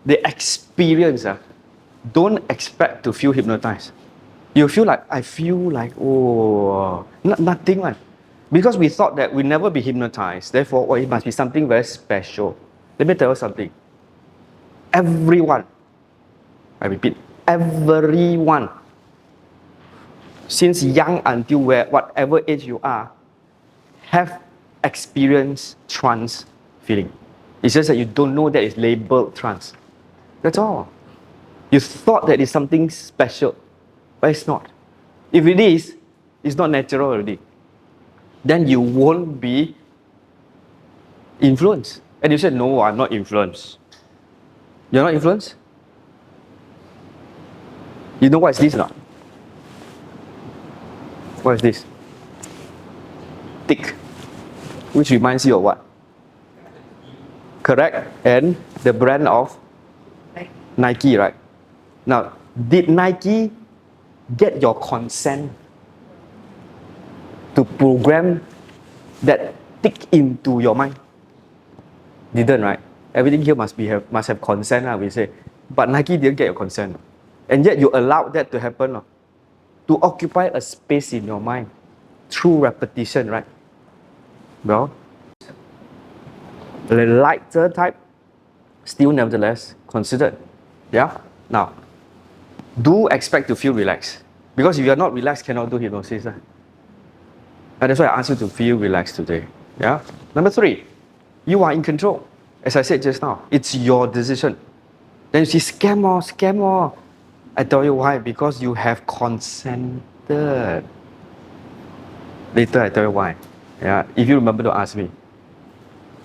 the experience. Don't expect to feel hypnotized. You feel like nothing, man. Because we thought that we'd never be hypnotized. Therefore, it must be something very special. Let me tell you something. Everyone, I repeat, everyone, since young until whatever age you are, have experienced trance feeling. It's just that you don't know that it's labeled trance. That's all. You thought that it's something special, but it's not. If it is, it's not natural already. Then you won't be influenced. And you said, no, I'm not influenced. You're not influenced? You know what is this now? What is this? Tick. Which reminds you of what? Correct. And the brand of Nike, right? Now, did Nike get your consent to program that tick into your mind? Didn't, right? Everything here must have consent, we say. But Nike didn't get your consent. And yet you allowed that to happen, to occupy a space in your mind through repetition, right? Well, the lighter type, still nevertheless considered. Yeah? Now, do expect to feel relaxed. Because if you are not relaxed, cannot do hypnosis. And that's why I asked you to feel relaxed today. Yeah? Number 3, you are in control. As I said just now, it's your decision. Then you see, scam more. I tell you why, because you have consented. Later I tell you why. Yeah, if you remember to ask me.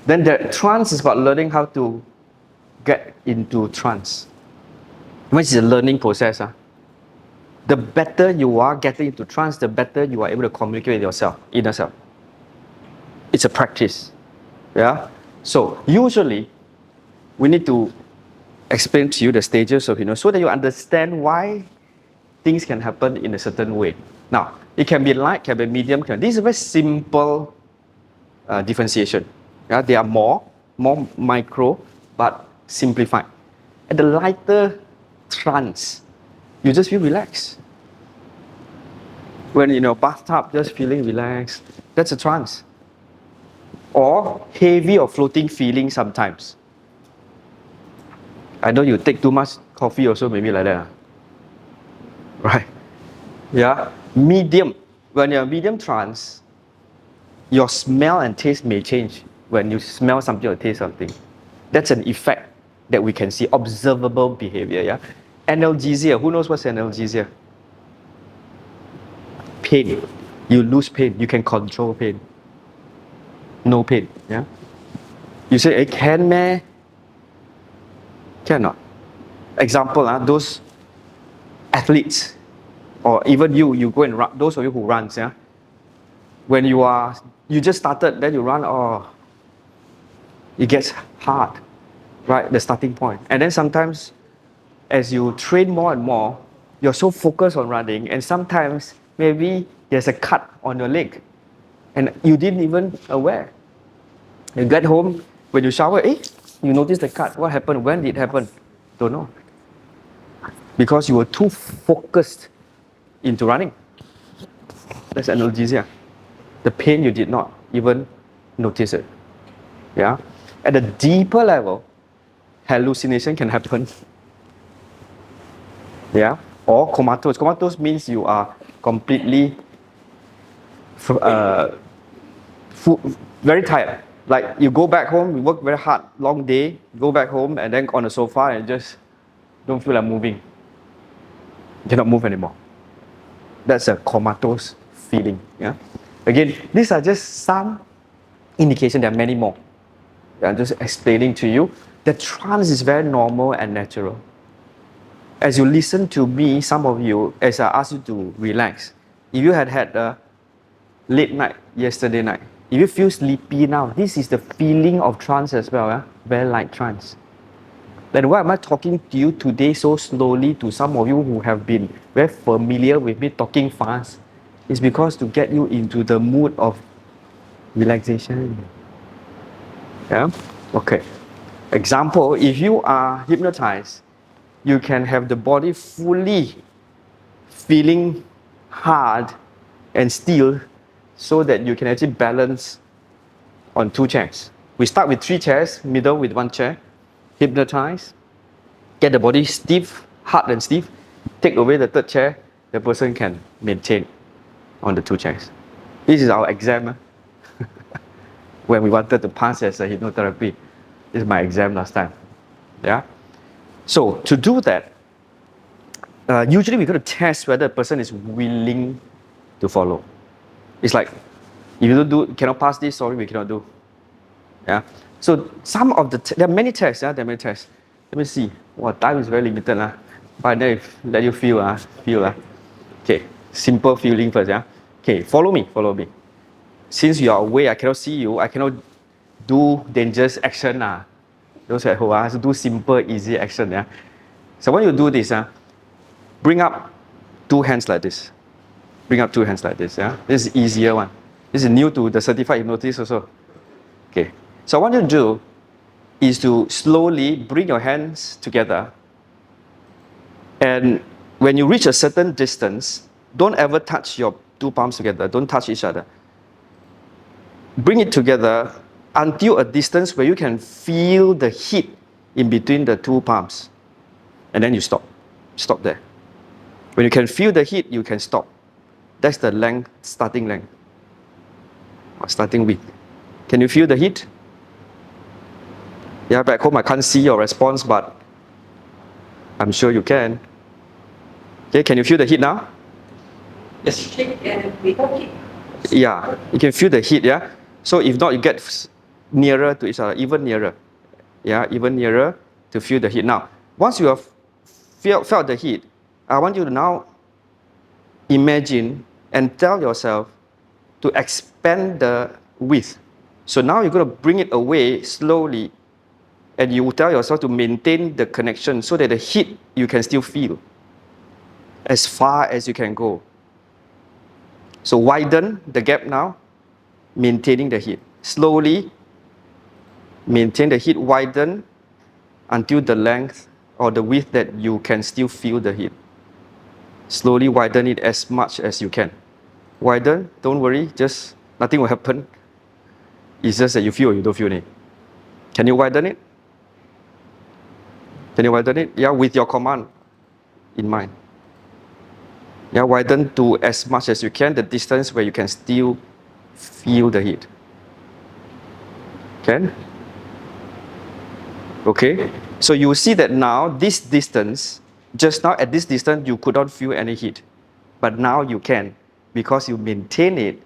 Then the trance is about learning how to get into trance. Which is a learning process. The better you are getting into trance, the better you are able to communicate with yourself, inner self. It's a practice. Yeah? So usually we need to explain to you the stages of hypnosis so that you understand why things can happen in a certain way. Now, it can be light, can be medium. This is a very simple differentiation. Yeah, they are more micro, but simplified. At the lighter trance, you just feel relaxed. When in your bathtub, just feeling relaxed, that's a trance. Or heavy or floating feeling sometimes. I know you take too much coffee also, maybe like that. Right? Yeah? Medium. When you're medium trance, your smell and taste may change when you smell something or taste something. That's an effect that we can see, observable behavior. Yeah? Analgesia. Who knows what's analgesia? Pain. You lose pain. You can control pain. No pain. Yeah? You say, can meh? Cannot. Example, those athletes, or even you go and run, those of you who runs, yeah? When you just started, then you run, it gets hard, right? The starting point. And then sometimes, as you train more and more, you're so focused on running, and sometimes maybe there's a cut on your leg, and you didn't even aware. You get home, when you shower, you notice the cut. What happened? When did it happen? Don't know. Because you were too focused into running. That's analgesia. The pain, you did not even notice it. Yeah? At a deeper level, hallucination can happen. Yeah? Or comatose. Comatose means you are completely very tired. Like you go back home, you work very hard, long day, go back home and then on the sofa and just don't feel like moving. You cannot move anymore. That's a comatose feeling. Yeah. Again, these are just some indication. There are many more. I'm just explaining to you that trance is very normal and natural. As you listen to me, some of you, as I ask you to relax, if you had a late night yesterday night, if you feel sleepy now, this is the feeling of trance as well. Yeah? Very light trance. Then why am I talking to you today so slowly to some of you who have been very familiar with me talking fast? It's because to get you into the mood of relaxation. Yeah? Okay. Example, if you are hypnotized, you can have the body fully feeling hard and still so that you can actually balance on 2 chairs. We start with 3 chairs, middle with 1 chair, hypnotize, get the body stiff, hard and stiff, take away the 3rd chair, the person can maintain on the 2 chairs. This is our exam when we wanted to pass as a hypnotherapy. This is my exam last time. Yeah. So to do that, usually we're going to test whether a person is willing to follow. It's like, if you cannot pass this, sorry, we cannot do. Yeah. So some of there are many tests. Yeah, there are many tests. Let me see. Well, time is very limited. But then let you feel. Okay. Simple feeling first. Yeah. Okay. Follow me. Since you are away, I cannot see you. I cannot do dangerous action. Those at home, I have to do simple, easy action. Yeah. So when you do this, bring up 2 hands like this. Bring up 2 hands like this. Yeah. This is easier one. This is new to the certified hypnotist also. Okay. So what you do is to slowly bring your hands together, and when you reach a certain distance, don't ever touch your 2 palms together. Don't touch each other. Bring it together until a distance where you can feel the heat in between the 2 palms. And then you stop. Stop there. When you can feel the heat, you can stop. That's the length, starting length. Or starting width. Can you feel the heat? Yeah, back home I can't see your response, but I'm sure you can. Okay, can you feel the heat now? Yes. Yeah, you can feel the heat, yeah? So if not, you get nearer to each other, even nearer. Yeah, even nearer to feel the heat. Now, once you have felt the heat, I want you to now imagine and tell yourself to expand the width. So now you're going to bring it away slowly, and you tell yourself to maintain the connection so that the heat you can still feel as far as you can go. So widen the gap now, maintaining the heat. Slowly maintain the heat, widen until the length or the width that you can still feel the heat. Slowly widen it as much as you can. Widen, don't worry, just nothing will happen. It's just that you feel or you don't feel it. Can you widen it? Can you widen it? Yeah, with your command in mind. Yeah, widen to as much as you can, the distance where you can still feel the heat. Can? Okay? So you see that now, this distance, just now at this distance, you could not feel any heat. But now you can, because you maintain it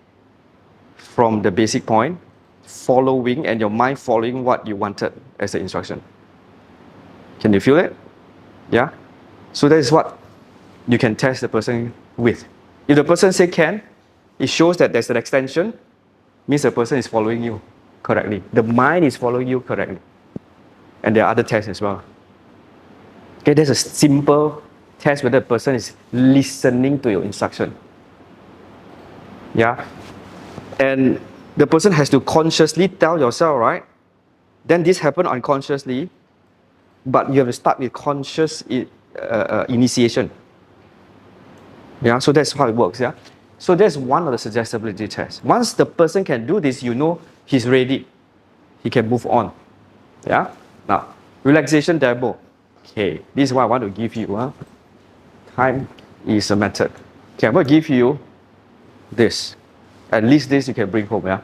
from the basic point, following, and your mind following what you wanted as the instruction. Can you feel it? Yeah? So that is what you can test the person with. If the person say can, it shows that there's an extension, means the person is following you correctly. The mind is following you correctly. And there are other tests as well. Okay, there's a simple test whether the person is listening to your instruction. Yeah? And the person has to consciously tell yourself, right? Then this happens unconsciously, but you have to start with conscious initiation. Yeah, so that's how it works, yeah? So that's one of the suggestibility tests. Once the person can do this, you know he's ready. He can move on. Yeah? Now, relaxation demo. Okay, this is what I want to give you. Time is a method. Okay, I'm going to give you this. At least this you can bring home, yeah?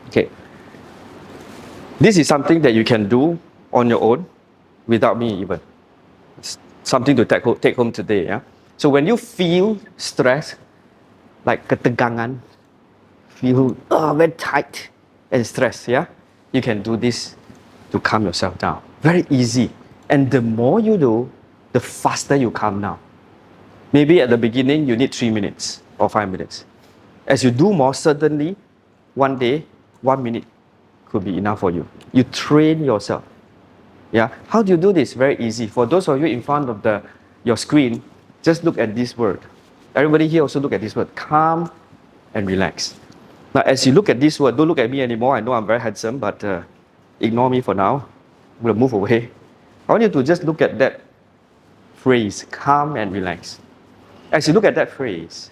Okay. This is something that you can do on your own without me even. It's something to take home today, yeah? So when you feel stress, like ketegangan, feel very tight and stressed, yeah? You can do this to calm yourself down. Very easy. And the more you do, the faster you calm down. Maybe at the beginning, you need 3 minutes or 5 minutes. As you do more, suddenly, one day, 1 minute could be enough for you. You train yourself. Yeah. How do you do this? Very easy. For those of you in front of your screen, just look at this word. Everybody here also look at this word. Calm and relax. Now, as you look at this word, don't look at me anymore. I know I'm very handsome, but ignore me for now. I'm going to move away. I want you to just look at that phrase, calm and relax. As you look at that phrase,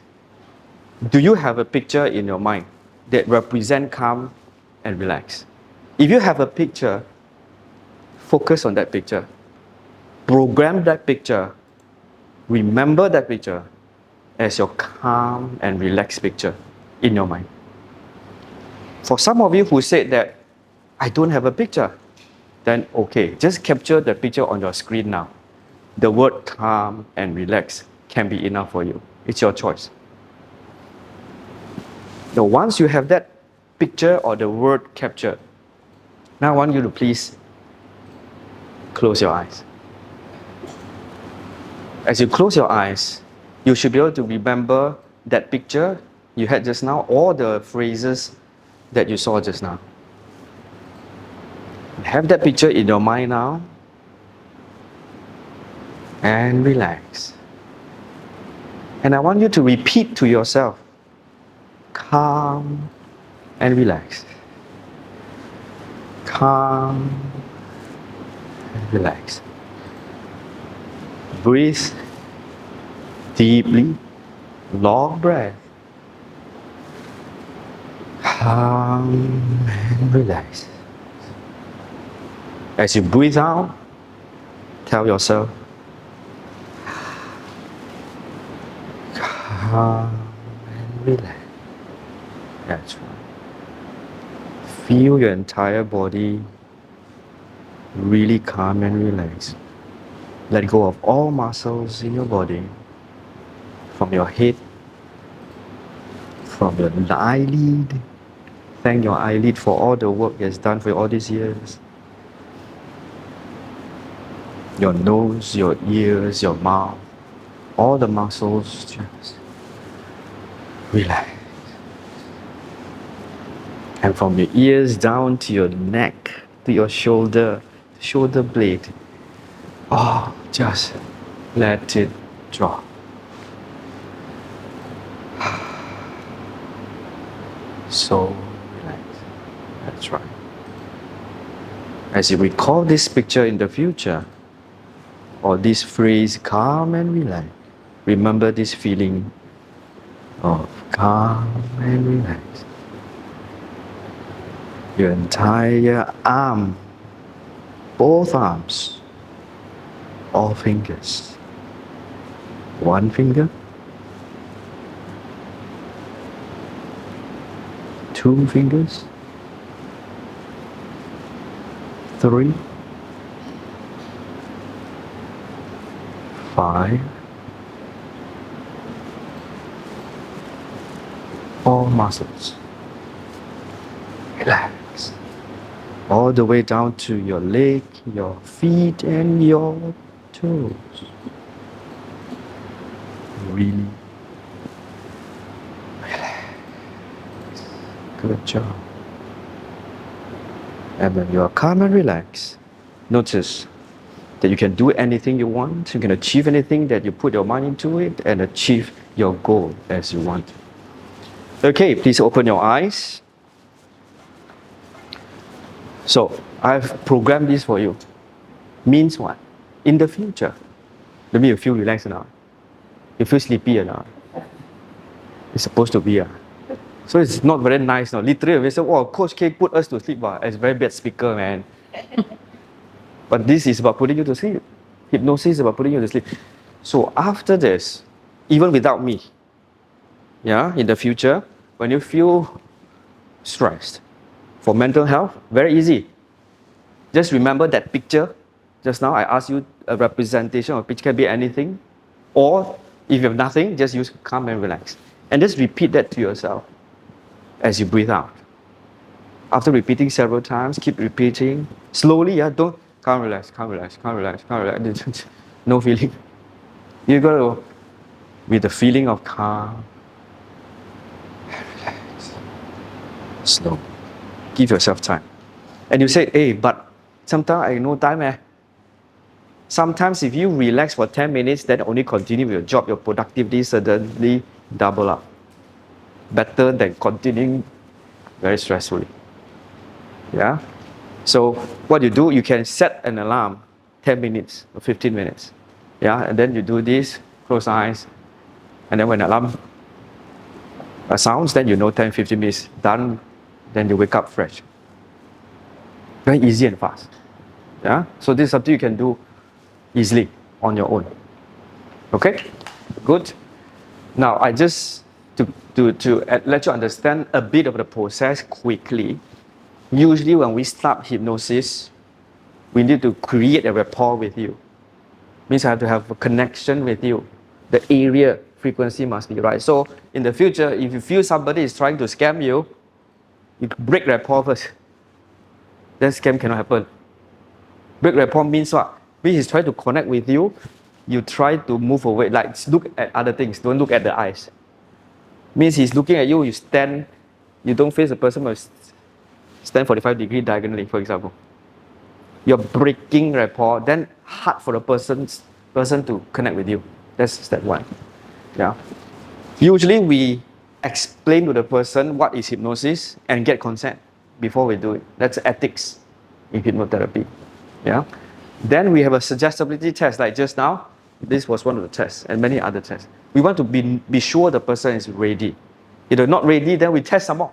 do you have a picture in your mind that represents calm and relax? If you have a picture, focus on that picture. Program that picture. Remember that picture as your calm and relaxed picture in your mind. For some of you who said that, I don't have a picture, then okay, just capture the picture on your screen now. The word calm and relax can be enough for you. It's your choice. Now, once you have that picture or the word captured, now I want you to please close your eyes. As you close your eyes, you should be able to remember that picture you had just now, or the phrases that you saw just now. Have that picture in your mind now and relax. And I want you to repeat to yourself, calm and relax. Calm and relax. Breathe deeply, long breath. Calm and relax. As you breathe out, tell yourself, calm and relax. That's right. Feel your entire body really calm and relaxed. Let go of all muscles in your body, from your head, from your eyelid. Thank your eyelid for all the work it has done for you all these years. Your nose, your ears, your mouth, all the muscles, just relax. And from your ears down to your neck, to your shoulder blade, just let it drop. So relaxed. That's right. As you recall this picture in the future, or this phrase, calm and relax, remember this feeling of calm and relaxed. Your entire arm, both arms, all fingers. One finger, two fingers, three, 5, all muscles. Relax. All the way down to your leg, your feet, and your toes. Really relax. Good job. And when you are calm and relaxed, notice that you can do anything you want, you can achieve anything that you put your mind into it, and achieve your goal as you want. Okay, please open your eyes. So, I've programmed this for you. Means what? In the future, maybe you feel relaxed now. You feel sleepy now. It's supposed to be. So it's not very nice now. Literally, we say, oh, Coach K put us to sleep. It's a very bad speaker, man. But this is about putting you to sleep. Hypnosis is about putting you to sleep. So after this, even without me, in the future, when you feel stressed, for mental health, very easy. Just remember that picture. Just now I asked you a representation of a picture, can be anything. Or if you have nothing, just use calm and relax. And just repeat that to yourself as you breathe out. After repeating several times, keep repeating. Slowly, don't calm, relax, calm, relax, calm, relax, calm, relax. No feeling. You got to, with the feeling of calm and relax. Slow. Give yourself time. And you say, hey, but sometimes I no time. Sometimes if you relax for 10 minutes, then only continue with your job, your productivity suddenly double up. Better than continuing very stressfully. Yeah? So what you do, you can set an alarm 10 minutes or 15 minutes. Yeah? And then you do this, close eyes. And then when the alarm sounds, then you know 10, 15 minutes done. Then you wake up fresh. Very easy and fast. Yeah? So this is something you can do easily on your own. Okay? Good. Now I just to let you understand a bit of the process quickly. Usually when we start hypnosis, We need to create a rapport with you. Means I have to have a connection with you. The area frequency must be right. So in the future, if you feel somebody is trying to scam you, you break rapport first. Then scam cannot happen. Break rapport means what? Means he's trying to connect with you. You try to move away. Like look at other things. Don't look at the eyes. Means he's looking at you. You stand. You don't face the person, but stand 45 degree diagonally, for example. You're breaking rapport. Then hard for the person to connect with you. That's step one. Yeah. Usually we explain to the person what is hypnosis and get consent before we do it. That's ethics in hypnotherapy. Yeah. Then we have a suggestibility test like just now. This was one of the tests and many other tests. We want to be sure the person is ready. If they're not ready, then we test some more.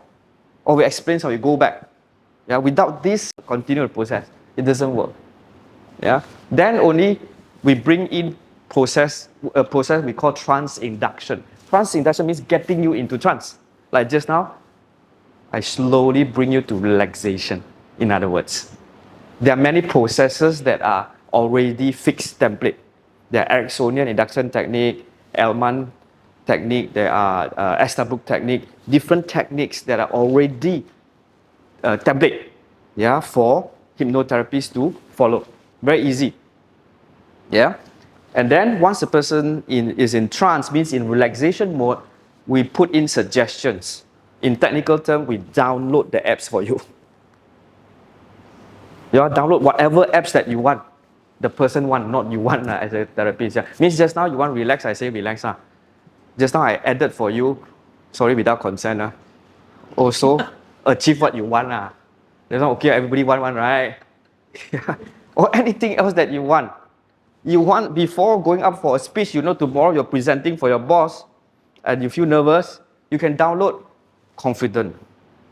Or we explain some, we go back. Yeah. Without this, continue the process. It doesn't work. Yeah. Then only we bring in a process we call trance induction. Trance induction means getting you into trance. Like just now, I slowly bring you to relaxation, in other words. There are many processes that are already fixed template. There are Ericksonian induction technique, Elman technique, there are Estabrook technique, different techniques that are already template, yeah, for hypnotherapists to follow. Very easy. Yeah. And then once the person is in trance, means in relaxation mode, we put in suggestions. In technical term, we download the apps for you. You download whatever apps that you want. The person want, not you want as a therapist. Yeah. Means just now you want relax, I say relax. Just now I added for you, sorry, without consent. Also, achieve what you want. That's not okay, everybody want one, right? Or anything else that you want. You want, before going up for a speech, tomorrow you're presenting for your boss and you feel nervous, you can download confident.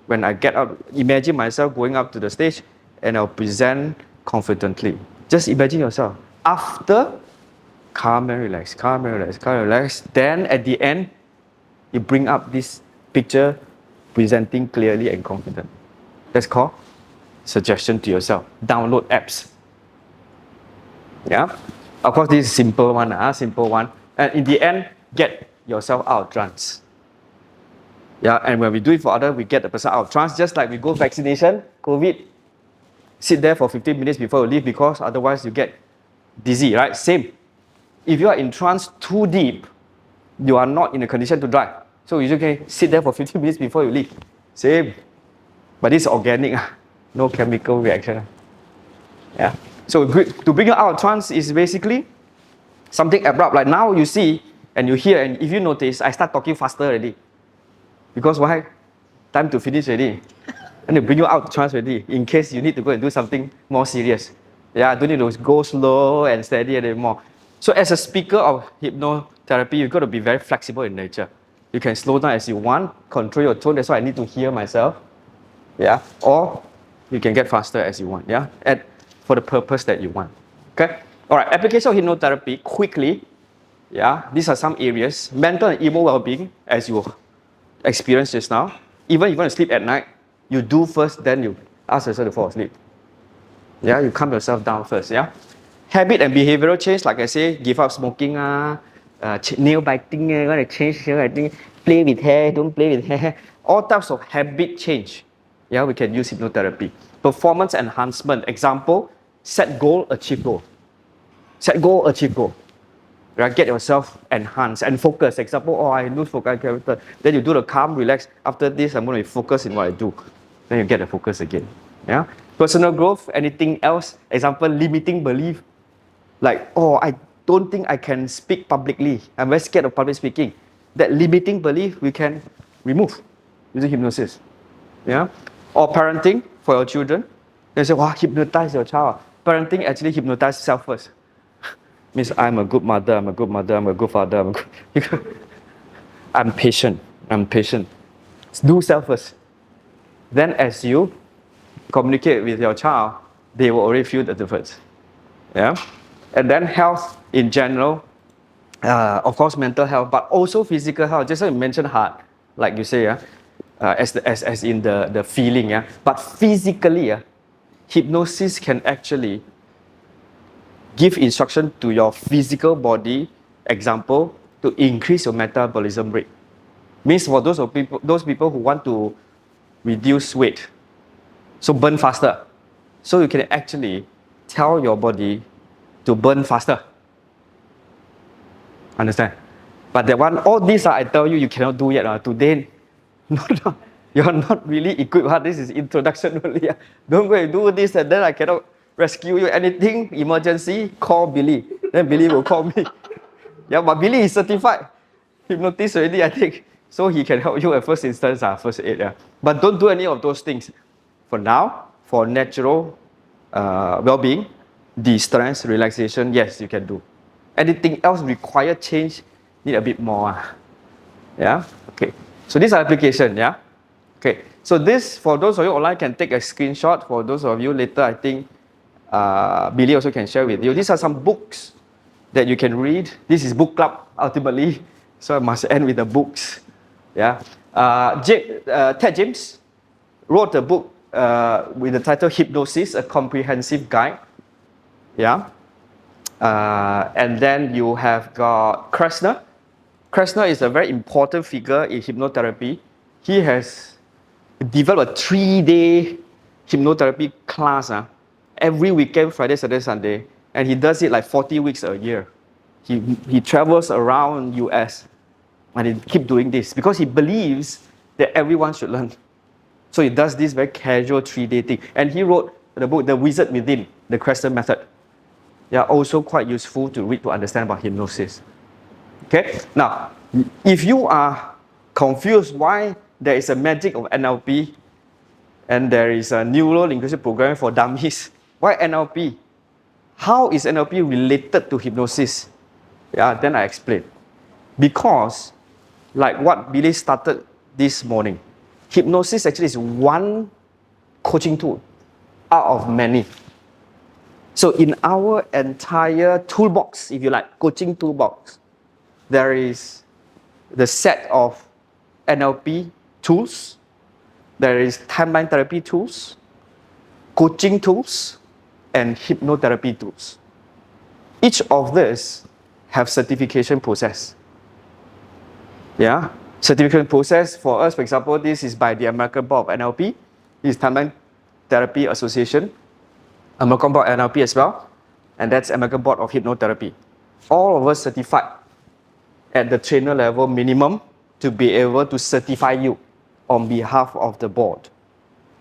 When I get out, imagine myself going up to the stage and I'll present confidently. Just imagine yourself. After, calm and relax, calm and relax, calm and relax. Then at the end, you bring up this picture, presenting clearly and confident. That's called suggestion to yourself. Download apps. Yeah. Of course, this is simple one, simple one. And in the end, get yourself out of trance. Yeah, and when we do it for others, we get the person out of trance. Just like we go vaccination, COVID, sit there for 15 minutes before you leave because otherwise you get dizzy, right? Same. If you are in trance too deep, you are not in a condition to drive. So you can sit there for 15 minutes before you leave. Same. But this is organic, no chemical reaction. Yeah. So to bring you out of trance is basically something abrupt. Like now you see and you hear, and if you notice, I start talking faster already. Because why? Time to finish already. And they bring you out of trance already, in case you need to go and do something more serious. Yeah, don't need to go slow and steady anymore. So as a speaker of hypnotherapy, you've got to be very flexible in nature. You can slow down as you want, control your tone, that's why I need to hear myself. Yeah, or you can get faster as you want, yeah, for the purpose that you want. Okay? Alright, application of hypnotherapy, quickly, yeah, these are some areas. Mental and emo well-being, as you experienced just now. Even if you want to sleep at night, you do first, then you ask yourself to fall asleep. Yeah, you calm yourself down first, yeah. Habit and behavioral change, like I say, give up smoking, nail biting, gonna change nail biting, play with hair, don't play with hair. All types of habit change. Yeah, we can use hypnotherapy. Performance enhancement, example, set goal, achieve goal. Set goal, achieve goal. Right? Get yourself enhanced and focus. Example, I lose focus character. Then you do the calm, relax. After this, I'm going to be focused in what I do. Then you get the focus again. Yeah. Personal growth, anything else? Example, limiting belief. Like, I don't think I can speak publicly. I'm very scared of public speaking. That limiting belief we can remove using hypnosis. Yeah. Or parenting for your children. They say, hypnotize your child. Parenting actually hypnotize self first. Means I'm a good mother, I'm a good mother, I'm a good father, I'm patient. Do self first. Then as you communicate with your child, they will already feel the difference. Yeah? And then health in general, of course mental health, but also physical health. Just like you mentioned heart, like you say, as in the feeling. Yeah? But physically, hypnosis can actually give instruction to your physical body, example, to increase your metabolism rate. Means for those people who want to reduce weight, so burn faster. So you can actually tell your body to burn faster. Understand? But that one, all these I tell you, you cannot do yet. Today, no, you're not really equipped. This is introduction only. Don't go and do this and then I cannot rescue you. Anything, emergency, call Billy. Then Billy will call me. Yeah, but Billy is certified hypnotist already, I think. So he can help you at first instance, first aid. Yeah. But don't do any of those things. For now, for natural well-being, de-stress, relaxation, yes, you can do. Anything else require change, need a bit more. Yeah, okay. So this application, yeah. Okay, so this, for those of you online, can take a screenshot. For those of you later, I think Billy also can share with you. These are some books that you can read. This is book club, ultimately. So I must end with the books. Yeah. Ted James wrote a book with the title Hypnosis, a Comprehensive Guide. Yeah. And then you have got Krasner. Krasner is a very important figure in hypnotherapy. He has developed a 3-day hypnotherapy class every weekend, Friday, Saturday, Sunday, and he does it like 40 weeks a year. He travels around US and he keep doing this because he believes that everyone should learn. So he does this very casual 3-day thing. And he wrote the book, The Wizard Within, the Krasner Method. They are also quite useful to read to understand about hypnosis. Okay, now, if you are confused why there is a magic of NLP and there is a neuro-linguistic programming for dummies, why NLP? How is NLP related to hypnosis? Yeah, then I explain. Because, like what Billy started this morning, hypnosis actually is one coaching tool out of many. So in our entire toolbox, if you like, coaching toolbox, there is the set of NLP tools, there is timeline therapy tools, coaching tools, and hypnotherapy tools. Each of these have certification process. Yeah, certification process for us, for example, this is by the American Board of NLP, this is Timeline Therapy Association, American Board of NLP as well, and that's American Board of Hypnotherapy. All of us certified at the trainer level minimum to be able to certify you on behalf of the board.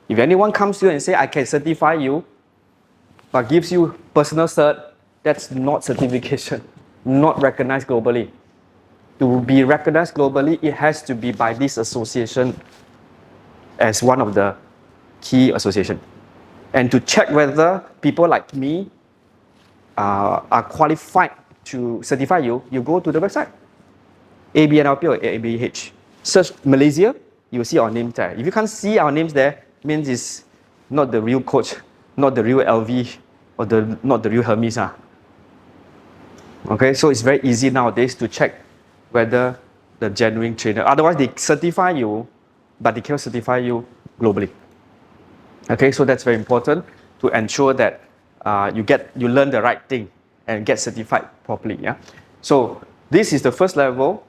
If anyone comes to you and say, I can certify you, but gives you personal cert, that's not certification, not recognized globally. To be recognized globally, it has to be by this association as one of the key associations. And to check whether people like me are qualified to certify you, you go to the website, ABNLP or ABH. Search Malaysia, you will see our name there. If you can't see our names there, means it's not the real coach, not the real LV, or not the real Hermes. Okay, so it's very easy nowadays to check whether the genuine trainer. Otherwise, they certify you, but they cannot certify you globally. Okay, so that's very important to ensure that you learn the right thing and get certified properly. Yeah. So this is the first level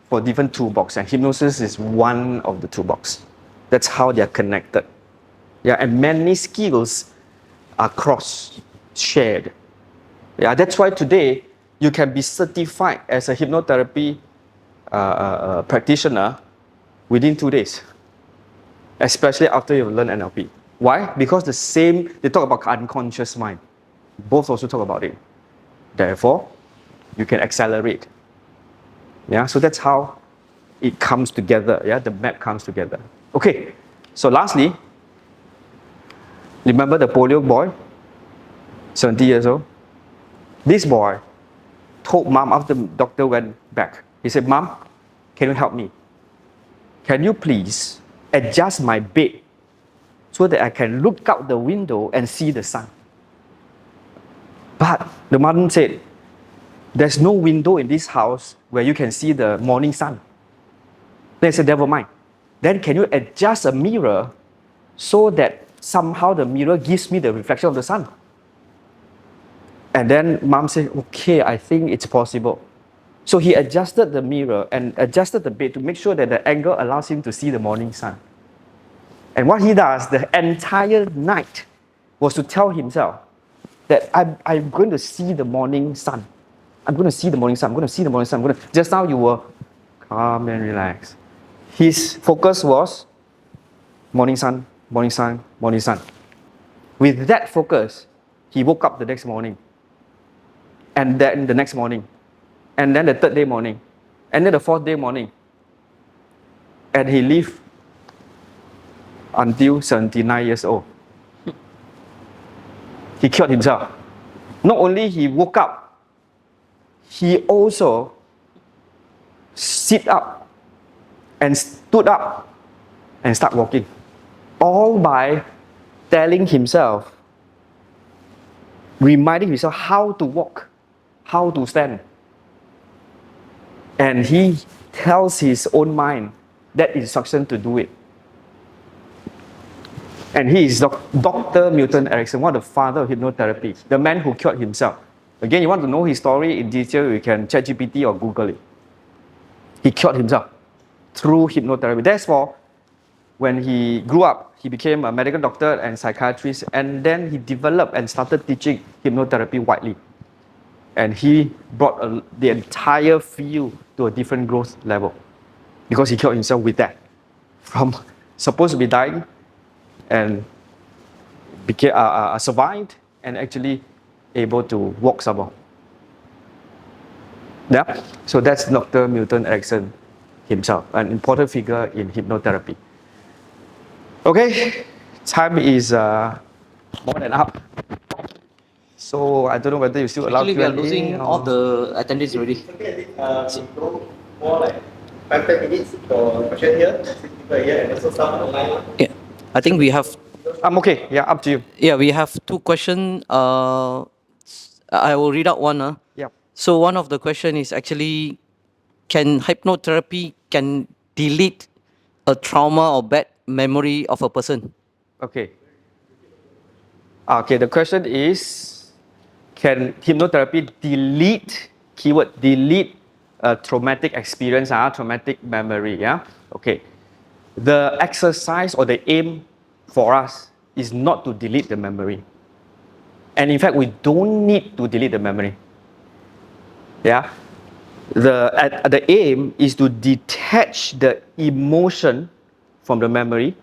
for different toolbox, and hypnosis is one of the toolbox. That's how they are connected. Yeah, and many skills are cross-shared. Yeah, that's why today you can be certified as a hypnotherapy practitioner within 2 days, especially after you've learned NLP. Why? Because they talk about unconscious mind. Both also talk about it. Therefore, you can accelerate. Yeah, so that's how it comes together. Yeah, the map comes together. Okay, so lastly, remember the polio boy, 70 years old? This boy told mom after the doctor went back. He said, Mom, can you help me? Can you please adjust my bed so that I can look out the window and see the sun? But the mom said, there's no window in this house where you can see the morning sun. Then I said, never mind. Then can you adjust a mirror so that somehow the mirror gives me the reflection of the sun? And then mom said, okay, I think it's possible. So he adjusted the mirror and adjusted the bed to make sure that the angle allows him to see the morning sun. And what he does the entire night was to tell himself that I'm going to see the morning sun. I'm going to see the morning sun. I'm going to see the morning sun. Just now you were calm and relaxed. His focus was morning sun, morning sun, morning sun. With that focus, he woke up the next morning. And then the next morning. And then the third day morning. And then the fourth day morning. And he lived until 79 years old. He killed himself. Not only he woke up, he also sit up and stood up and start walking. All by telling himself, reminding himself how to walk, how to stand. And he tells his own mind that instruction to do it. And he is Dr. Milton Erickson, one of the father of hypnotherapy, the man who killed himself. Again, you want to know his story in detail, you can ChatGPT or Google it. He killed himself through hypnotherapy. Therefore, when he grew up, he became a medical doctor and psychiatrist, and then he developed and started teaching hypnotherapy widely. And he brought the entire field to a different growth level because he killed himself with that. From supposed to be dying and became survived and actually able to walk somehow. Yeah, so that's Dr. Milton Erickson himself, an important figure in hypnotherapy. Okay, time is more than up. So I don't know whether you still allow Actually, we are Q&A losing or... all the attendees already. More like 5-10 minutes for question here, 6 people here, and also some online. Yeah, I think we have. I'm okay. Yeah, up to you. Yeah, we have two questions. I will read out one. Yeah. So one of the question is actually, can hypnotherapy can delete a trauma or bad memory of a person? Okay. Okay, the question is, can hypnotherapy delete, keyword, delete a traumatic experience, traumatic memory, yeah? Okay. The exercise or the aim for us is not to delete the memory. And in fact, we don't need to delete the memory. Yeah? The aim is to detach the emotion from the memory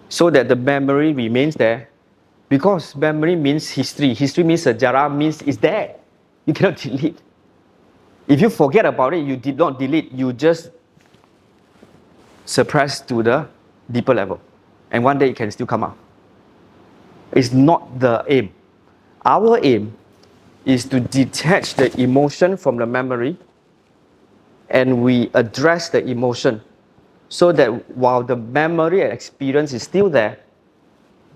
so that the memory remains there. Because memory means history. History means sejarah, means it's there. You cannot delete. If you forget about it, you did not delete. You just suppress to the deeper level. And one day it can still come out. It's not the aim. Our aim is to detach the emotion from the memory and we address the emotion so that while the memory and experience is still there,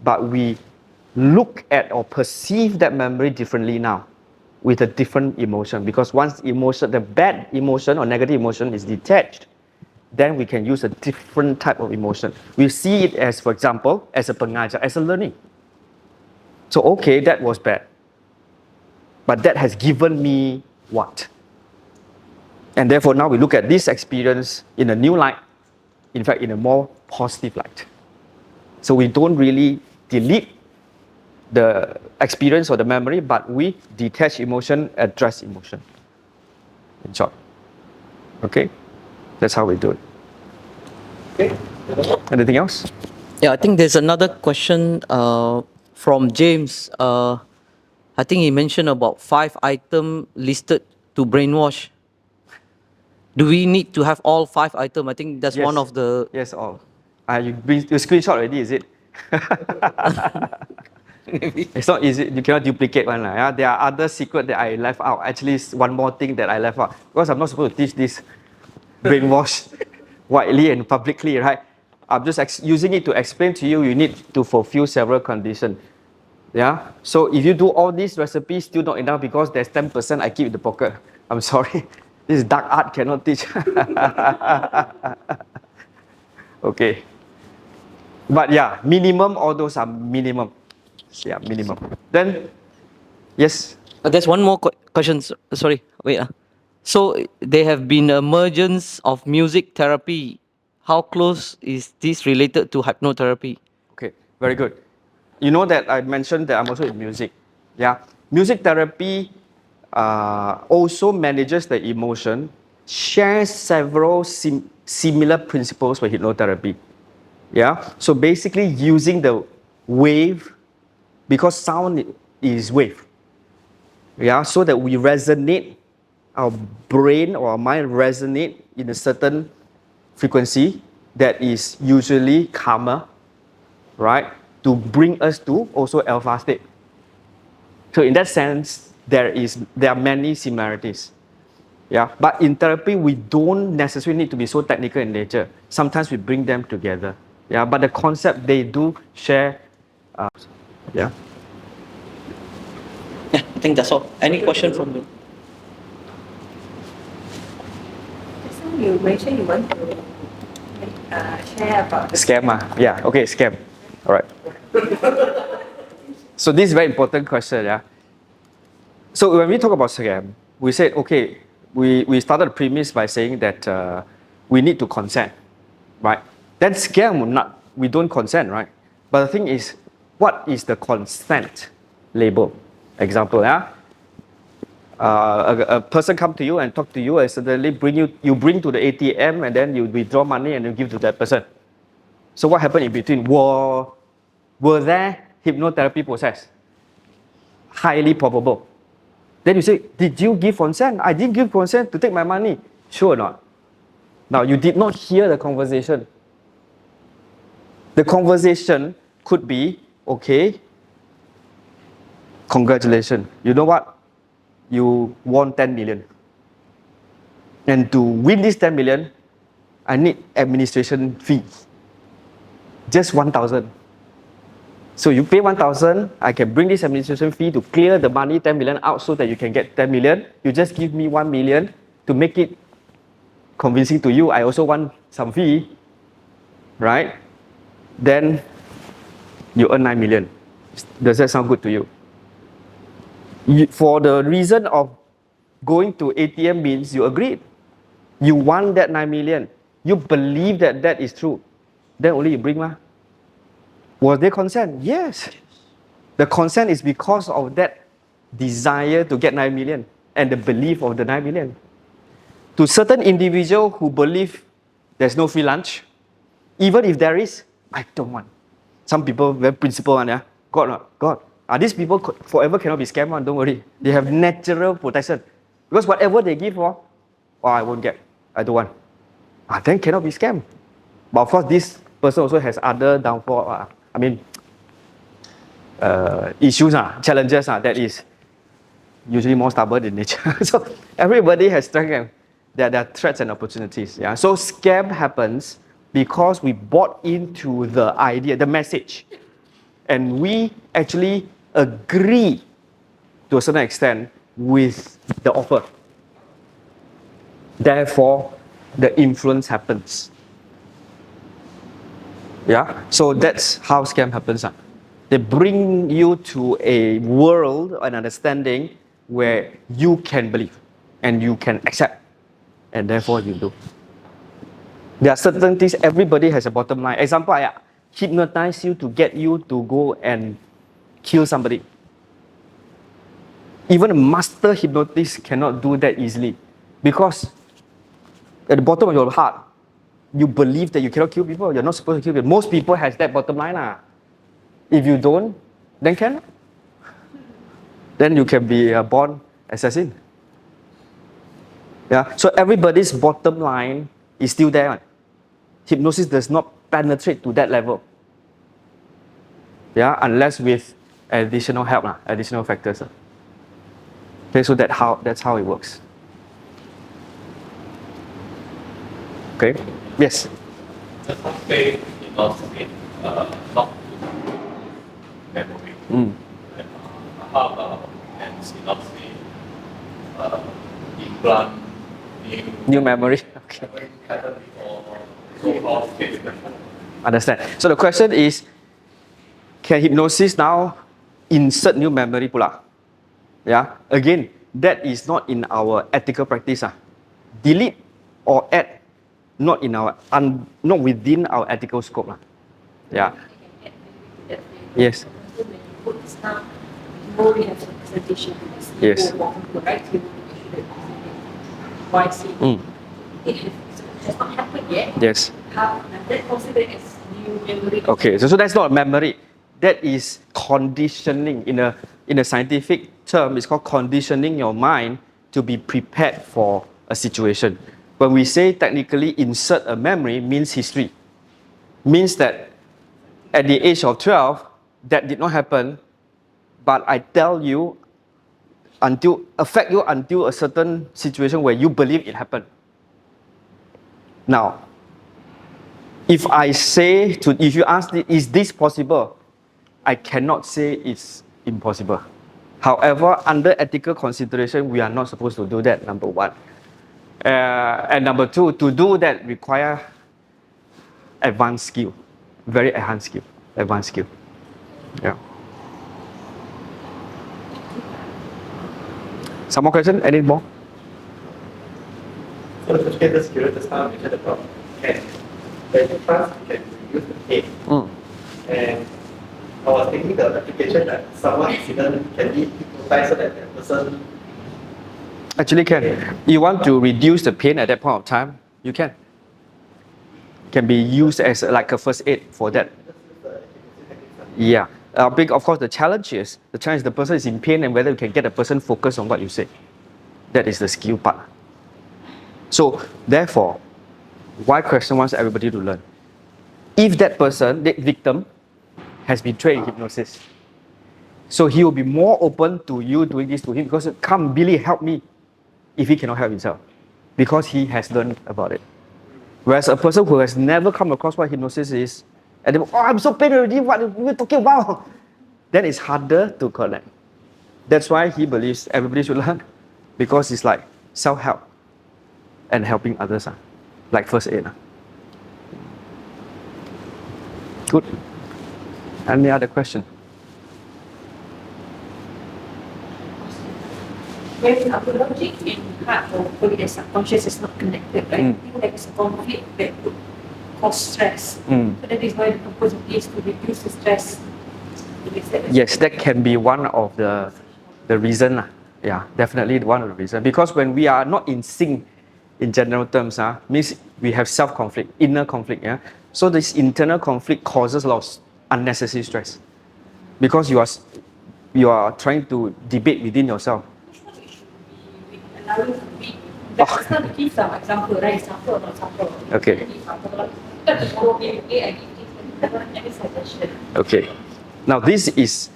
but we look at or perceive that memory differently now with a different emotion. Because once emotion, the bad emotion or negative emotion is detached, then we can use a different type of emotion. We see it as, for example, as a pengajar, as a learning. So, okay, that was bad. But that has given me what? And therefore, now we look at this experience in a new light, in fact, in a more positive light. So we don't really delete the experience or the memory, but we detach emotion, address emotion. In short. Okay? That's how we do it. Okay. Anything else? Yeah, I think there's another question from James. I think he mentioned about 5 items listed to brainwash. Do we need to have all 5 items? I think that's one of the... Yes, all. You screenshot already, is it? It's not easy. You cannot duplicate one. Yeah? There are other secrets that I left out. Actually, one more thing that I left out. Because I'm not supposed to teach this brainwash widely and publicly, right? I'm just using it to explain to you, you need to fulfill several conditions. Yeah? So if you do all these recipes, still not enough because there's 10% I keep in the pocket. I'm sorry. This is dark art, cannot teach. Okay. But yeah, minimum, all those are minimum. Yeah, minimum. Then Yes. There's one more question. Sorry, wait. So there have been emergence of music therapy. How close is this related to hypnotherapy? Okay, very good. You know that I mentioned that I'm also in music. Yeah, music therapy also manages the emotion, shares several similar principles for hypnotherapy. Yeah, so basically using the wave, because sound is wave. Yeah, so that we resonate, our brain or our mind resonate in a certain frequency that is usually calmer, right? To bring us to also alpha state. So in that sense, there are many similarities. Yeah, but in therapy, we don't necessarily need to be so technical in nature. Sometimes we bring them together. Yeah, but the concept they do share. Yeah. Yeah, I think that's all. Any question from you? Just now you mentioned you want to share about the Scam. Yeah. Okay. Scam. All right. So this is a very important question. Yeah. So when we talk about scam, we said, okay, we started the premise by saying that we need to consent, right? Then scam, we don't consent, right? But the thing is, what is the consent label? Example, yeah? A person come to you and talk to you and suddenly you bring to the ATM and then you withdraw money and you give to that person. So what happened in between? Were there hypnotherapy process? Highly probable. Then you say, did you give consent? I didn't give consent to take my money. Sure or not? Now, you did not hear the conversation. The conversation could be, okay, congratulations. You know what? You won 10 million. And to win this 10 million, I need administration fee. Just 1,000. So you pay 1,000, I can bring this administration fee to clear the money 10 million out so that you can get 10 million. You just give me 1 million to make it convincing to you. I also want some fee, right? Then you earn 9 million. Does that sound good to you? For the reason of going to ATM means you agreed. You want that 9 million. You believe that that is true. Then only you bring lah. Was there consent? Yes. The consent is because of that desire to get 9 million and the belief of the 9 million. To certain individual who believe there's no free lunch, even if there is, I don't want. Some people very principled one, yeah. God. These people forever cannot be scammed one, don't worry. They have natural protection. Because whatever they give for, I won't get. I don't want. Then cannot be scammed. But of course, this person also has other downfall. Issues, challenges that is usually more stubborn in nature. So everybody has strength and there are threats and opportunities. Yeah. So scam happens because we bought into the idea, the message, and we actually agree to a certain extent with the offer. Therefore, the influence happens. Yeah. So that's how scam happens. They bring you to a world, an understanding where you can believe and you can accept, and therefore you do. There are certain things, everybody has a bottom line. Example, I hypnotize you to get you to go and kill somebody. Even a master hypnotist cannot do that easily because at the bottom of your heart, you believe that you cannot kill people. You're not supposed to kill people. Most people has that bottom line. If you don't, then can. Then you can be a born assassin. Yeah. So everybody's bottom line is still there. Hypnosis does not penetrate to that level. Yeah, unless with additional help, additional factors. Okay, so that's how it works. Okay. Yes. Just say not memory. How about and synopsis implant New memory. Okay. memory pattern before so-called fixed memory? Understand. So the question is, can hypnosis now insert new memory pula? Yeah, again, that is not in our ethical practice. Delete or add, not not within our ethical scope. Yeah. Yes. When you put this down, you know you have some presentation. Yes. Why see? Mm. It has not happened yet. Yes. How that considered as new memory? Okay, so that's not memory. That is conditioning. In a scientific term, it's called conditioning your mind to be prepared for a situation. When we say technically insert a memory, means history. Means that at the age of 12, that did not happen, but I tell you affect you until a certain situation where you believe it happened. Now, if you ask, is this possible? I cannot say it's impossible. However, under ethical consideration, we are not supposed to do that, number one. And number two, to do that require advanced skill, very advanced skill. Yeah. Some more question? Any more? So to get the skill just now, we said about can when you trance, you can reduce the pain. And I was thinking the application that someone accident can be hypnotized so that the person Actually can. You want to reduce the pain at that point of time, you can. Can be used as like a first aid for that. Yeah. Of course, the challenge is the person is in pain and whether you can get the person focused on what you say. That is the skill part. So, therefore, why question wants everybody to learn? If that person, the victim, has been trained in hypnosis, so he will be more open to you doing this to him because come, Billy, help me, if he cannot help himself, because he has learned about it. Whereas a person who has never come across what hypnosis is, and then, I'm so pain already, what are you talking about? Then it's harder to connect. That's why he believes everybody should learn, because it's like self-help and helping others, like first aid. Good. Any other question? When our logic and heart or body and subconscious is not connected, right? I think there is a conflict that could cause stress. So that is why the purpose of this to reduce the stress. Yes, that can be one of the reason. Yeah, definitely one of the reasons. Because when we are not in sync, in general terms, means we have self-conflict, inner conflict. Yeah. So this internal conflict causes a lot of unnecessary stress. Because you are trying to debate within yourself. Allowing to be. That's not to give some example, right? Suffer or not suffer. Okay. Any suggestion. Okay. Now this is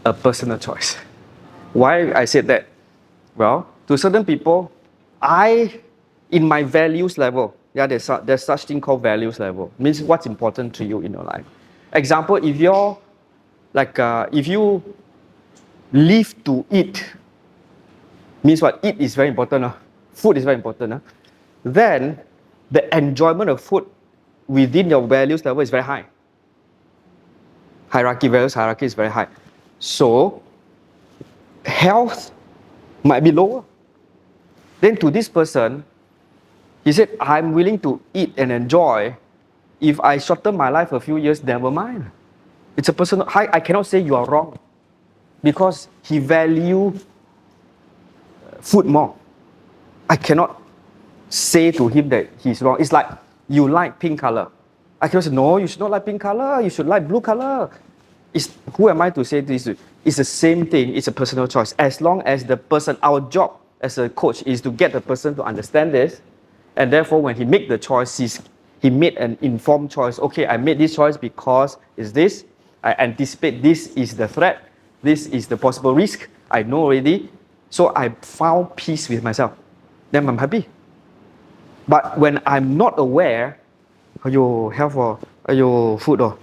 a personal choice. Why I said that? Well, to certain people, in my values level, there's such thing called values level. Means what's important to you in your life. Example, if you live to eat, means what? Eat is very important. Food is very important. Then the enjoyment of food within your values level is very high. Hierarchy is very high. So health might be lower. Then to this person, he said, I'm willing to eat and enjoy. If I shorten my life a few years, never mind. It's a personal. I cannot say you are wrong, because he value food more. I cannot say to him that he's wrong. It's like you like pink color. I cannot say, no, you should not like pink color. You should like blue color. Who am I to say this? It's the same thing. It's a personal choice. As long as the person, our job as a coach is to get the person to understand this. And therefore, when he make the choice, he made an informed choice. Okay, I made this choice because it's this. I anticipate this is the threat. This is the possible risk. I know already. So I found peace with myself. Then I'm happy. But when I'm not aware, health or food or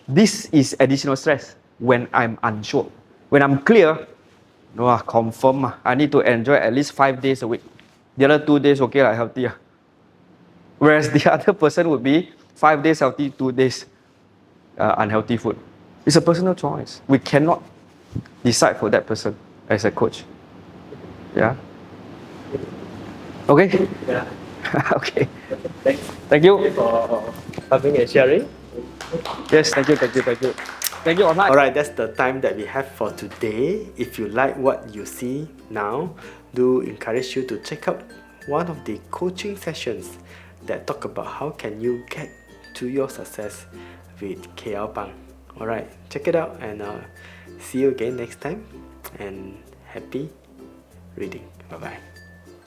this is additional stress when I'm unsure. When I'm clear, no, confirm. I need to enjoy at least 5 days a week. The other 2 days, okay, healthy. Whereas the other person would be 5 days healthy, 2 days unhealthy food. It's a personal choice. We cannot decide for that person. as a coach. Yeah. Okay. Yeah. Okay. Thanks. Thank you. For coming and sharing. Yes, thank you. Thank you, online. Alright, that's the time that we have for today. If you like what you see now, do encourage you to check out one of the coaching sessions that talk about how can you get to your success with KL Pang. Alright, check it out and see you again next time, and happy reading. Bye bye.